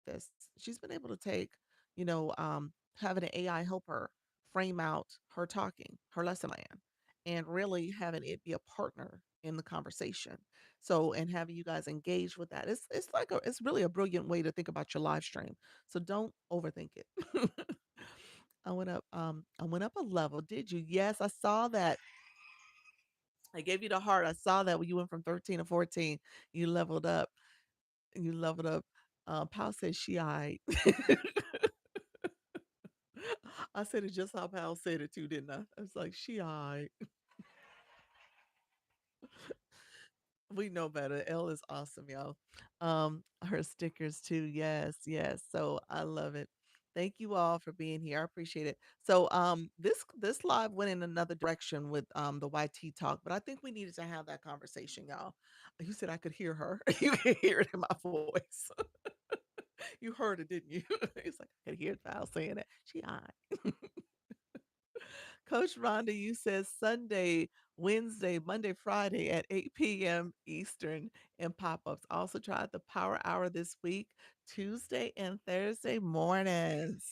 this. She's been able to take, having an AI help her frame out her talking, her lesson plan, and really having it be a partner in the conversation. So, and having you guys engage with that. It's really a brilliant way to think about your live stream. So don't overthink it. I went up a level. Did you? Yes, I saw that. I gave you the heart. I saw that when you went from 13 to 14, you leveled up. You leveled up. Pal said she I. I said it just how Pal said it too, didn't I? I was like, she I. We know better. Elle is awesome, y'all. Her stickers too. Yes, yes. So I love it. Thank you all for being here. I appreciate it. So this live went in another direction with the YT talk, but I think we needed to have that conversation, y'all. You said I could hear her. You can hear it in my voice. You heard it, didn't you? It's like I could hear Val saying it. She I. Coach Rhonda, you said Sunday, Wednesday, Monday, Friday at 8 p.m. Eastern and pop-ups. Also tried the power hour this week, Tuesday and Thursday mornings.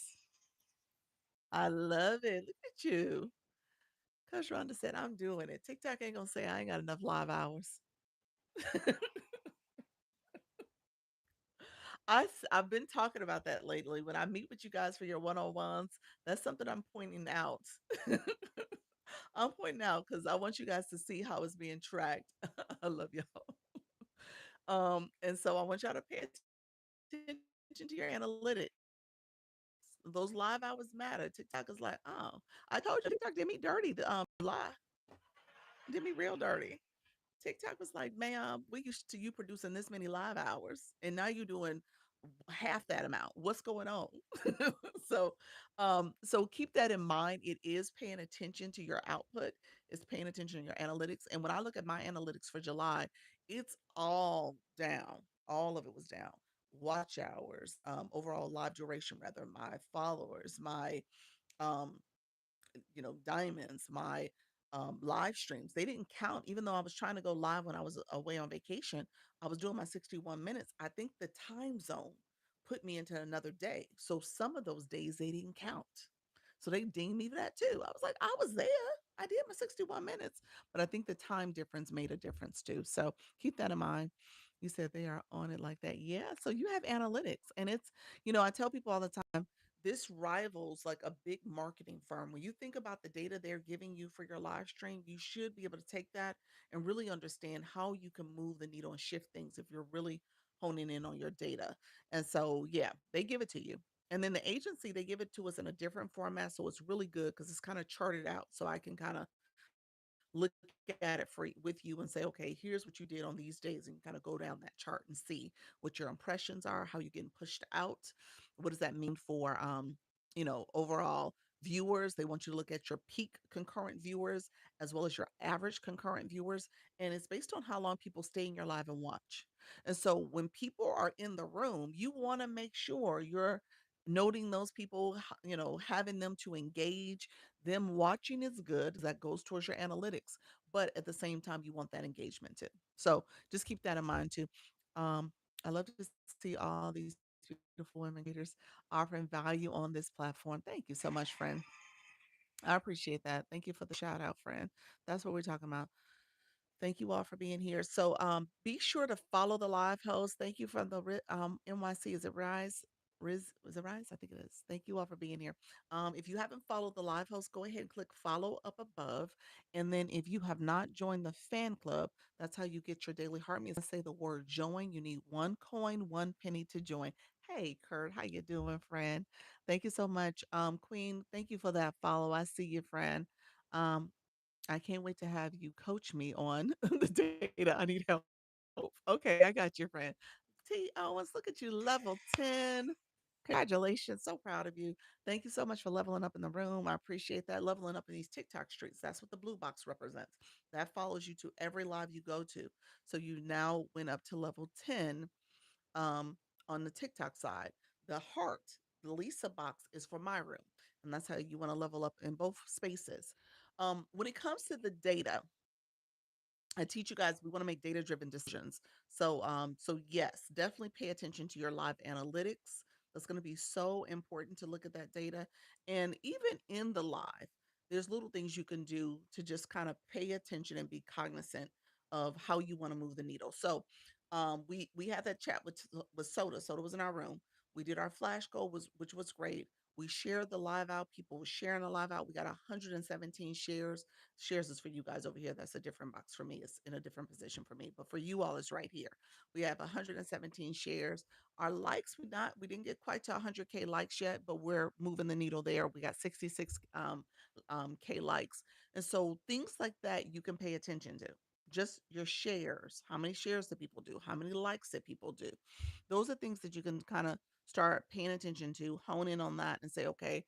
I love it. Look at you. Coach Rhonda said, I'm doing it. TikTok ain't gonna say I ain't got enough live hours. I've been talking about that lately. When I meet with you guys for your one-on-ones, that's something I'm pointing out. I'm pointing out because I want you guys to see how it's being tracked. I love y'all. And so I want y'all to pay attention to your analytics. Those live hours matter. TikTok is like, oh, I told you TikTok did me dirty. The lie did me real dirty. TikTok was like, ma'am, we used to you producing this many live hours, and now you're doing half that amount. What's going on? So keep that in mind. It is paying attention to your output, it's paying attention to your analytics. And when I look at my analytics for July, it's all down. All of it was down. Watch hours, overall live duration, rather, my followers, my um diamonds, my live streams. They didn't count, even though I was trying to go live when I was away on vacation. I was doing my 61 minutes. I think the time zone put me into another day. So some of those days they didn't count. So they deemed me that too. I was like, I was there. I did my 61 minutes. But I think the time difference made a difference too. So keep that in mind. You said they are on it like that. Yeah. So you have analytics. And I tell people all the time, this rivals like a big marketing firm. When you think about the data they're giving you for your live stream, you should be able to take that and really understand how you can move the needle and shift things if you're really honing in on your data. And so, yeah, they give it to you. And then the agency, they give it to us in a different format. So it's really good because it's kind of charted out. So I can kind of look at it for with you and say, okay, here's what you did on these days, and kind of go down that chart and see what your impressions are, how you're getting pushed out. What does that mean for overall viewers? They want you to look at your peak concurrent viewers as well as your average concurrent viewers. And it's based on how long people stay in your live and watch. And so when people are in the room, you want to make sure you're noting those people, having them to engage. Them watching is good, that goes towards your analytics, but at the same time you want that engagement too. So just keep that in mind too. um I love to see all these beautiful women creators offering value on this platform. Thank you so much, friend. I appreciate that. Thank you for the shout out, friend. That's what we're talking about. Thank you all for being here. So be sure to follow the live host. Thank you for the NYC. Is it Rise? Was it Rise? I think it is. Thank you all for being here. If you haven't followed the live host, go ahead and click follow up above. And then if you have not joined the fan club, that's how you get your daily heart meals. Say the word join. You need 1 coin, 1 penny to join. Hey Kurt, how you doing, friend? Thank you so much. Queen, thank you for that follow. I see you, friend. Um, I can't wait to have you coach me on the data. I need help. Okay, I got you, friend. T Owens, look at you, level 10. Congratulations. So proud of you. Thank you so much for leveling up in the room. I appreciate that. Leveling up in these TikTok streets. That's what the blue box represents. That follows you to every live you go to. So you now went up to level 10 um, on the TikTok side. The heart, the Lisa box is for my room. And that's how you want to level up in both spaces. When it comes to the data, I teach you guys we want to make data driven decisions. So yes, definitely pay attention to your live analytics. That's going to be so important to look at that data. And even in the live, there's little things you can do to just kind of pay attention and be cognizant of how you want to move the needle. So we had that chat with Soda. Soda was in our room. We did our flash goal, which was great. We shared the live out. People were sharing the live out. We got 117 shares. Shares is for you guys over here. That's a different box for me. It's in a different position for me. But for you all, it's right here. We have 117 shares. Our likes, we didn't get quite to 100K likes yet, but we're moving the needle there. We got 66 K likes. And so things like that you can pay attention to. Just your shares. How many shares do people do? How many likes did people do? Those are things that you can kind of start paying attention to, hone in on that and say, okay,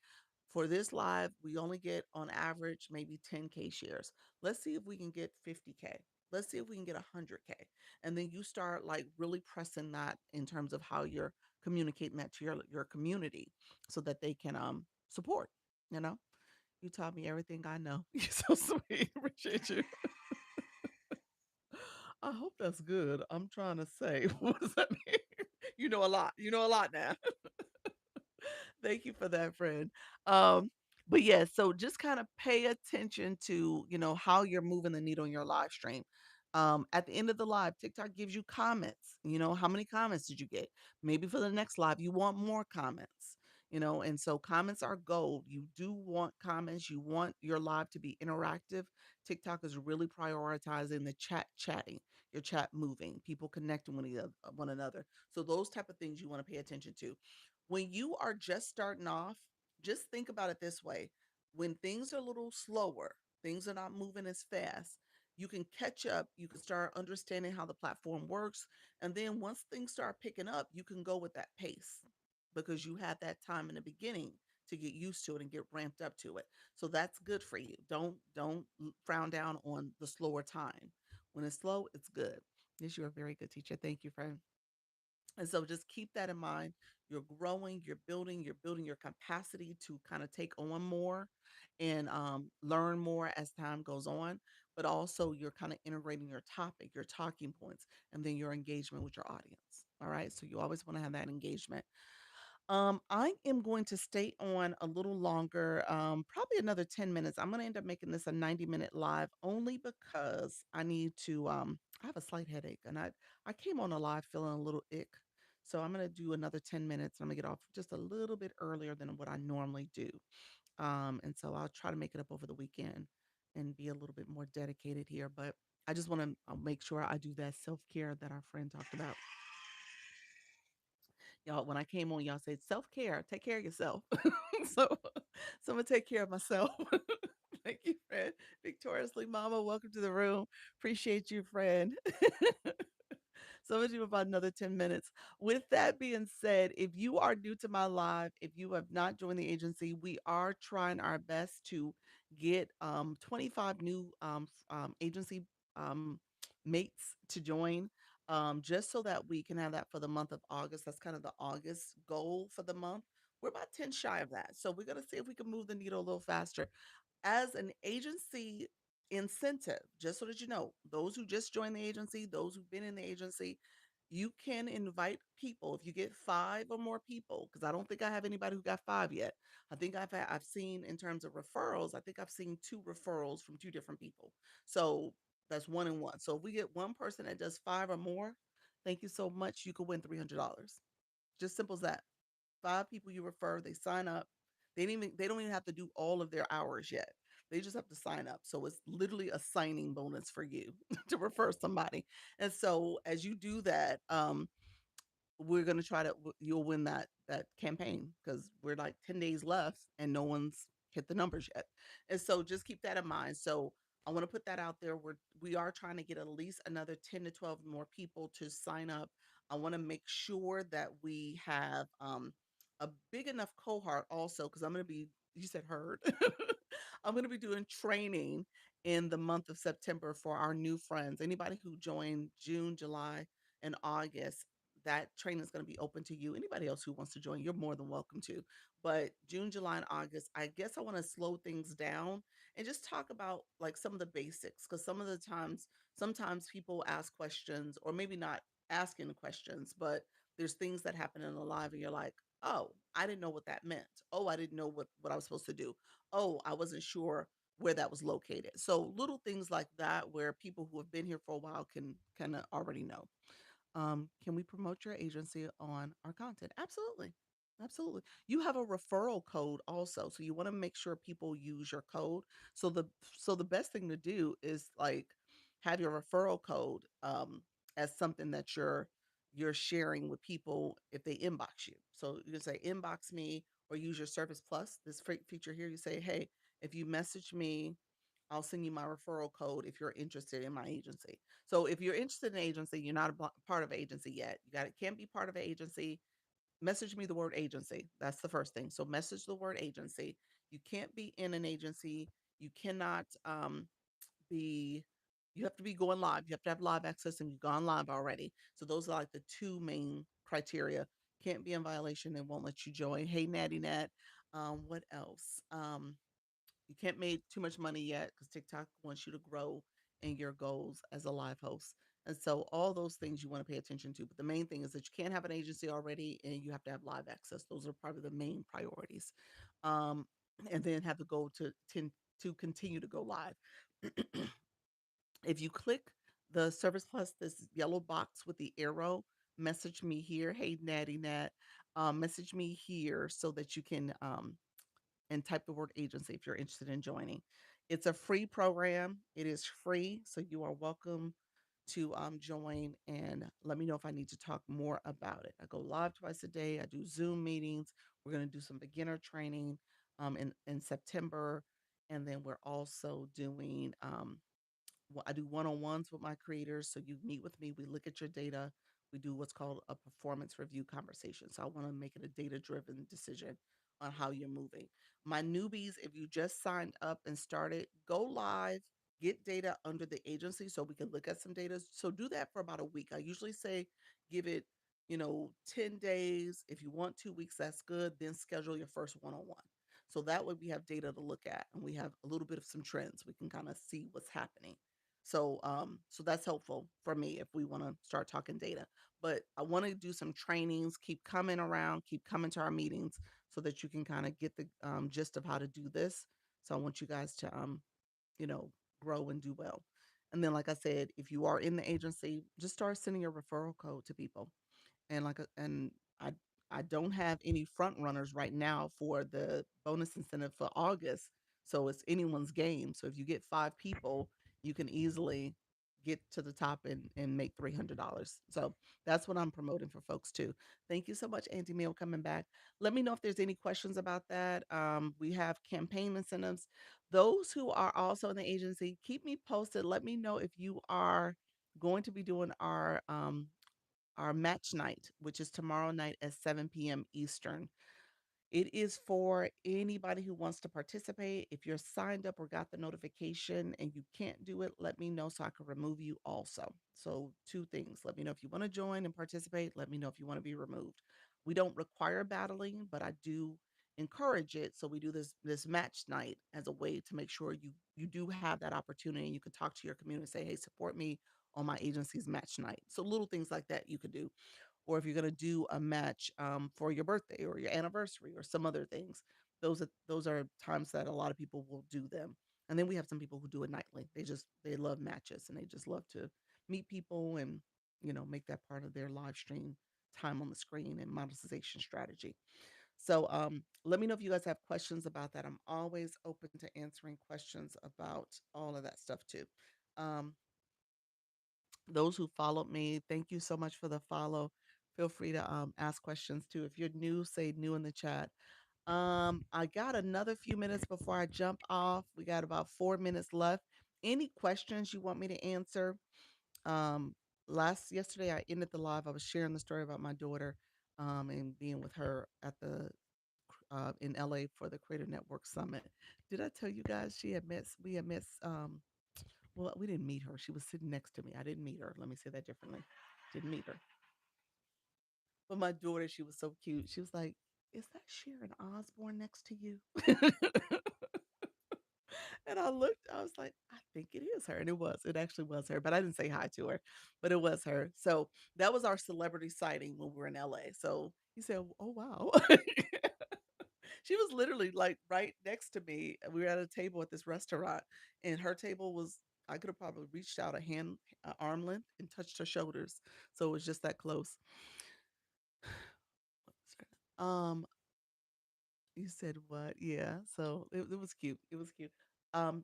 for this live, we only get on average maybe 10K shares. Let's see if we can get 50K. Let's see if we can get 100K. And then you start like really pressing that in terms of how you're communicating that to your community so that they can support, you know? You taught me everything I know. You're so sweet. Appreciate you. I hope that's good. I'm trying to say, what does that mean? You know a lot. You know a lot now. Thank you for that, friend. But yeah, so just kind of pay attention to, how you're moving the needle in your live stream. At the end of the live, TikTok gives you comments. How many comments did you get? Maybe for the next live, you want more comments, and so comments are gold. You do want comments. You want your live to be interactive. TikTok is really prioritizing the chatting, your chat moving, people connecting with one another. So those type of things you want to pay attention to. When you are just starting off, just think about it this way. When things are a little slower, things are not moving as fast, you can catch up, you can start understanding how the platform works. And then once things start picking up, you can go with that pace because you had that time in the beginning to get used to it and get ramped up to it. So that's good for you. Don't frown down on the slower time. When it's slow, it's good. Yes, you're a very good teacher. Thank you, friend. And so just keep that in mind. You're growing, you're building your capacity to kind of take on more and learn more as time goes on. But also, you're kind of integrating your topic, your talking points, and then your engagement with your audience. All right. So you always want to have that engagement. I am going to stay on a little longer, probably another 10 minutes. I'm going to end up making this a 90-minute live only because I need to I have a slight headache and I came on a live feeling a little ick. So I'm going to do another 10 minutes. I'm going to get off just a little bit earlier than what I normally do. And so I'll try to make it up over the weekend and be a little bit more dedicated here, but I just want to make sure I do that self-care that our friend talked about. Y'all, when I came on, y'all said self-care, take care of yourself. so, so I'm gonna take care of myself. Thank you, friend. Victoriously Mama, welcome to the room. Appreciate you, friend. So I'm gonna do about another 10 minutes. With that being said, if you are new to my live, if you have not joined the agency, we are trying our best to get 25 new agency um, mates to join, just so that we can have that for the month of August. That's kind of the August goal for the month. We're about 10 shy of that. So we're going to see if we can move the needle a little faster as an agency incentive, just so that you know, those who just joined the agency, those who've been in the agency, you can invite people if you get five or more people. Because I don't think I have anybody who got five yet. I've seen in terms of referrals. I think I've seen two referrals from two different people. So that's one and one. So if we get one person that does five or more, thank you so much. You could win $300. Just simple as that. Five people you refer, they sign up. They don't even have to do all of their hours yet. They just have to sign up. So it's literally a signing bonus for you to refer somebody. And so as you do that, we're gonna try to you'll win that campaign because we're like 10 days left and no one's hit the numbers yet. And so just keep that in mind. So I want to put that out there. We are trying to get at least another 10 to 12 more people to sign up. I want to make sure that we have a big enough cohort also because I'm gonna be you said herd. I'm gonna be doing training in the month of September for our new friends. Anybody who joined June, July, and August, that training is going to be open to you. Anybody else who wants to join, you're more than welcome to. But June, July, and August, I guess I want to slow things down and just talk about like some of the basics because sometimes people ask questions or maybe not asking the questions, but there's things that happen in the live and you're like, oh, I didn't know what that meant. Oh, I didn't know what I was supposed to do. Oh, I wasn't sure where that was located. So little things like that where people who have been here for a while can kind of already know. Can we promote your agency on our content? Absolutely. Absolutely. You have a referral code also. So you want to make sure people use your code. So the best thing to do is like have your referral code as something that you're sharing with people if they inbox you. So you can say inbox me or use your Service Plus, this feature here. You say, hey, if you message me, I'll send you my referral code if you're interested in my agency. So if you're interested in agency, you're not a part of agency yet. You got it. Can't be part of an agency. Message me the word agency. That's the first thing. So message the word agency. You can't be in an agency. You cannot be. You have to be going live. You have to have live access, and you've gone live already. So those are like the two main criteria. Can't be in violation. They won't let you join. Hey, Natty Nat. What else? You can't make too much money yet because TikTok wants you to grow in your goals as a live host. And so all those things you want to pay attention to. But the main thing is that you can't have an agency already and you have to have live access. Those are probably the main priorities. Um, and then have the goal to continue to go live. If you click the Service Plus, this yellow box with the arrow, message me here. Hey, Natty Nat, message me here so that you can and type the word agency if you're interested in joining. It's a free program. It is free, so you are welcome to join and let me know if I need to talk more about it. I go live twice a day. I do Zoom meetings. We're going to do some beginner training in September, and then we're also doing I do one-on-ones with my creators. So you meet with me, we look at your data, we do what's called a performance review conversation. So I want to make it a data-driven decision on how you're moving. My newbies, if you just signed up and started, go live, get data under the agency so we can look at some data. So do that for about a week. I usually say give it, 10 days. If you want 2 weeks, that's good. Then schedule your first one-on-one. So that way we have data to look at and we have a little bit of some trends. We can kind of see what's happening. So that's helpful for me if we want to start talking data. But I want to do some trainings, keep coming around, keep coming to our meetings so that you can kind of get the gist of how to do this. So I want you guys to you know, grow and do well. And then, like I said, if you are in the agency, just start sending your referral code to people and I I don't have any front runners right now for the bonus incentive for August. So it's anyone's game. So if you get five people, you can easily get to the top and make $300. So that's what I'm promoting for folks too. Thank you so much, Auntie Meal, coming back. Let me know if there's any questions about that. We have campaign incentives. Those who are also in the agency, keep me posted. Let me know if you are going to be doing our our match night, which is tomorrow night at 7 p.m. Eastern. It is for anybody who wants to participate. If you're signed up or got the notification and you can't do it, let me know so I can remove you also. So, two things. Let me know if you want to join and participate. Let me know if you want to be removed. We don't require battling, but I do encourage it. So we do this match night as a way to make sure you do have that opportunity and you can talk to your community and say, hey, support me on my agency's match night. So little things like that you could do, or if you're going to do a match for your birthday or your anniversary or some other things. Those are times that a lot of people will do them. And then we have some people who do it nightly. They love matches and they just love to meet people and make that part of their live stream time on the screen and monetization strategy. So let me know if you guys have questions about that. I'm always open to answering questions about all of that stuff too. Um, those who followed me, thank you so much for the follow. Feel free to ask questions too. If you're new, say new in the chat. I got another few minutes before I jump off. We got about 4 minutes left. Any questions you want me to answer? Um, last yesterday I ended the live. I was sharing the story about my daughter and being with her at the in LA for the Creator Network Summit. Did I tell you guys we had met well, we didn't meet her. She was sitting next to me. I didn't meet her. Let me say that differently. Didn't meet her. But my daughter, she was so cute. She was like, "Is that Sharon Osbourne next to you?" And I looked, I was like, "I think it is her." And it was. It actually was her. But I didn't say hi to her. But it was her. So that was our celebrity sighting when we were in LA. So he said, "Oh wow." She was literally like right next to me. We were at a table at this restaurant, and her table was, I could have probably reached out arm length and touched her shoulders. So it was just that close. Um, you said what? Yeah. So it was cute. It was cute. Um,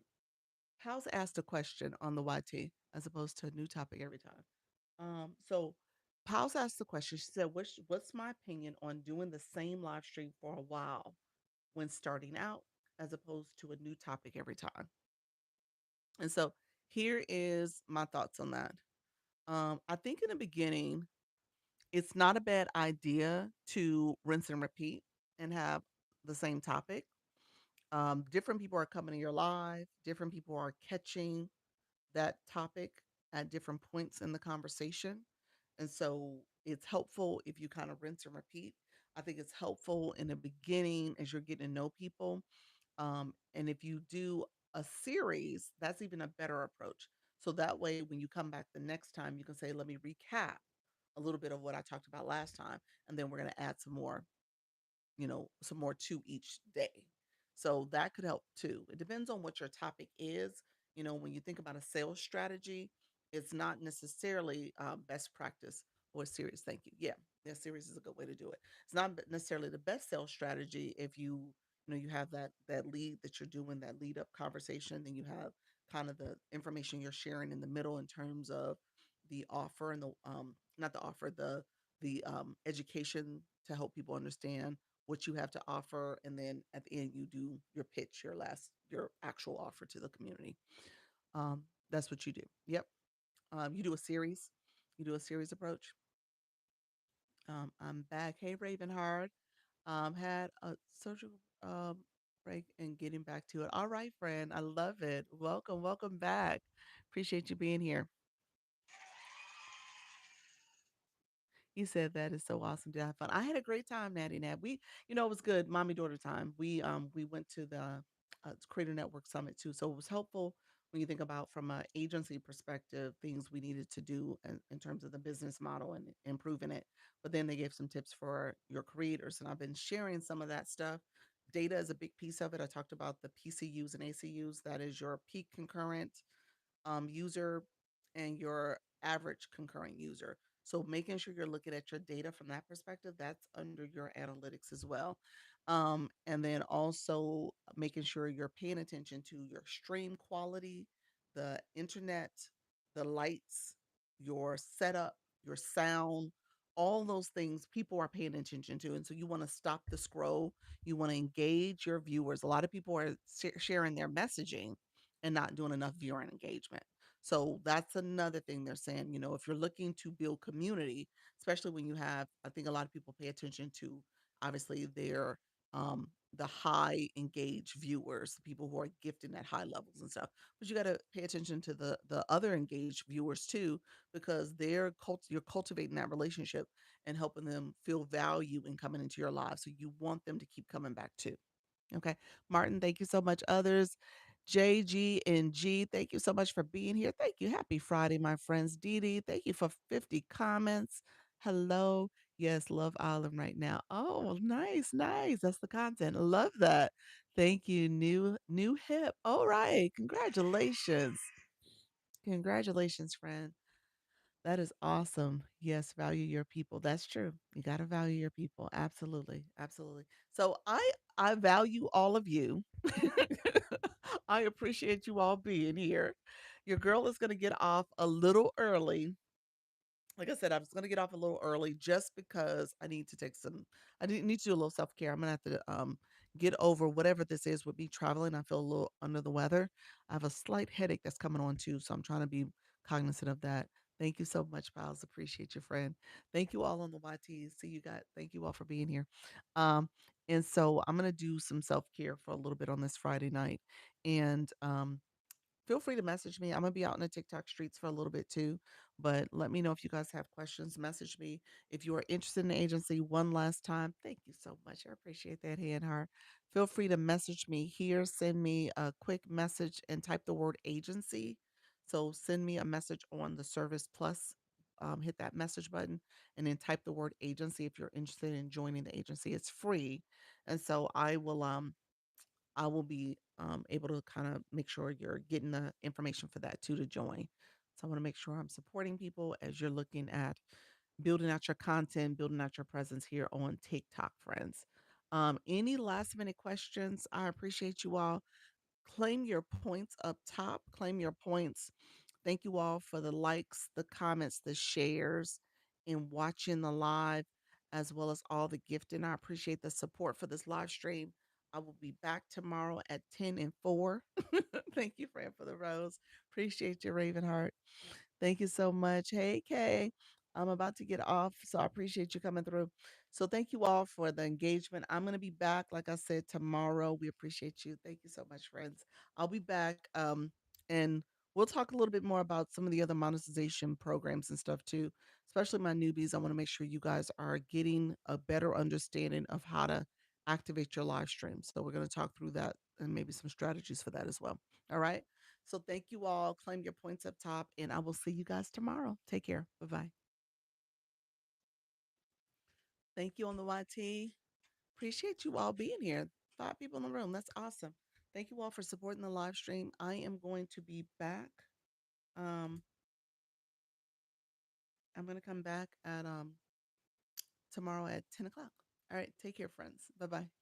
House asked a question on the YT as opposed to a new topic every time. So House asked the question. She said, what's my opinion on doing the same live stream for a while when starting out as opposed to a new topic every time?" And so here is my thoughts on that. I think in the beginning, it's not a bad idea to rinse and repeat and have the same topic. Different people are coming to your live, different people are catching that topic at different points in the conversation. And so it's helpful if you kind of rinse and repeat. I think it's helpful in the beginning as you're getting to know people, and if you do a series, that's even a better approach. So that way, when you come back the next time, you can say, let me recap a little bit of what I talked about last time. And then we're going to add some more to each day. So that could help too. It depends on what your topic is. When you think about a sales strategy, it's not necessarily best practice or series. Thank you. Yeah, series is a good way to do it. It's not necessarily the best sales strategy if you have that lead that you're doing, that lead up conversation, then you have kind of the information you're sharing in the middle in terms of the offer and the not the offer, the education to help people understand what you have to offer, and then at the end you do your pitch, your actual offer to the community. um that's what you do. Yep. You do a series. You do a series approach. I'm back. Hey, Ravenheart. Had a surgical break and getting back to it. All right, friend, I love it. Welcome back. Appreciate you being here. He said that is so awesome to have fun. I had a great time, Natty Nat. It was good, mommy daughter time. We went to the Creator Network Summit too, so it was helpful when you think about from an agency perspective things we needed to do in terms of the business model and improving it. But then they gave some tips for your creators, and I've been sharing some of that stuff. Data is a big piece of it. I talked about the PCUs and ACUs. That is your peak concurrent user and your average concurrent user. So making sure you're looking at your data from that perspective, that's under your analytics as well. And then also making sure you're paying attention to your stream quality, the internet, the lights, your setup, your sound, all those things people are paying attention to. And so you want to stop the scroll. You want to engage your viewers. A lot of people are sharing their messaging and not doing enough viewer engagement. So that's another thing they're saying, if you're looking to build community, especially when you have, I think a lot of people pay attention to obviously their the high engaged viewers, people who are gifting at high levels and stuff. But you got to pay attention to the other engaged viewers too, because you're cultivating that relationship and helping them feel value in coming into your lives. So you want them to keep coming back too. Okay. Martin, thank you so much. Others, JG and G, thank you so much for being here. Thank you. Happy Friday, my friends. Dee Dee, thank you for 50 comments. Hello. Yes, Love Island right now. Oh, nice, nice. That's the content. Love that. Thank you. New hip. All right. Congratulations. Congratulations, friend. That is awesome. Yes, value your people. That's true. You got to value your people. Absolutely. Absolutely. So I value all of you. I appreciate you all being here. Your girl is going to get off a little early. Like I said, I was gonna get off a little early just because I need to do a little self-care. I'm gonna have to get over whatever this is with me traveling. I feel a little under the weather. I have a slight headache that's coming on too, so I'm trying to be cognizant of that. Thank you so much, pals. Appreciate your friend. Thank you all on the YT. See you guys. Thank you all for being here. Um, and so I'm gonna do some self-care for a little bit on this Friday night. And feel free to message me. I'm gonna be out in the TikTok streets for a little bit too, but let me know if you guys have questions. Message me if you are interested in the agency one last time. Thank you so much. I appreciate that, hand heart. Feel free to message me here. Send me a quick message and type the word agency. So send me a message on the Service Plus. Hit that message button and then type the word agency if you're interested in joining the agency. It's free, and so I will be able to kind of make sure you're getting the information for that too to join. So I want to make sure I'm supporting people as you're looking at building out your content, building out your presence here on TikTok, friends. Any last minute questions? I appreciate you all. Claim your points up top. Claim your points. Thank you all for the likes, the comments, the shares, and watching the live, as well as all the gifting. I appreciate the support for this live stream. I will be back tomorrow at 10 and 4. Thank you, Fran, for the rose. Appreciate you, Ravenheart. Thank you so much. Hey, Kay. I'm about to get off, so I appreciate you coming through. So thank you all for the engagement. I'm going to be back, like I said, tomorrow. We appreciate you. Thank you so much, friends. I'll be back, and we'll talk a little bit more about some of the other monetization programs and stuff too, especially my newbies. I want to make sure you guys are getting a better understanding of how to activate your live stream. So we're going to talk through that and maybe some strategies for that as well. All right. So thank you all. Claim your points up top, and I will see you guys tomorrow. Take care. Bye bye. Thank you on the YT. Appreciate you all being here. 5 people in the room. That's awesome. Thank you all for supporting the live stream. I am going to be back. Um, I'm going to come back at tomorrow at 10 o'clock. All right. Take care, friends. Bye bye.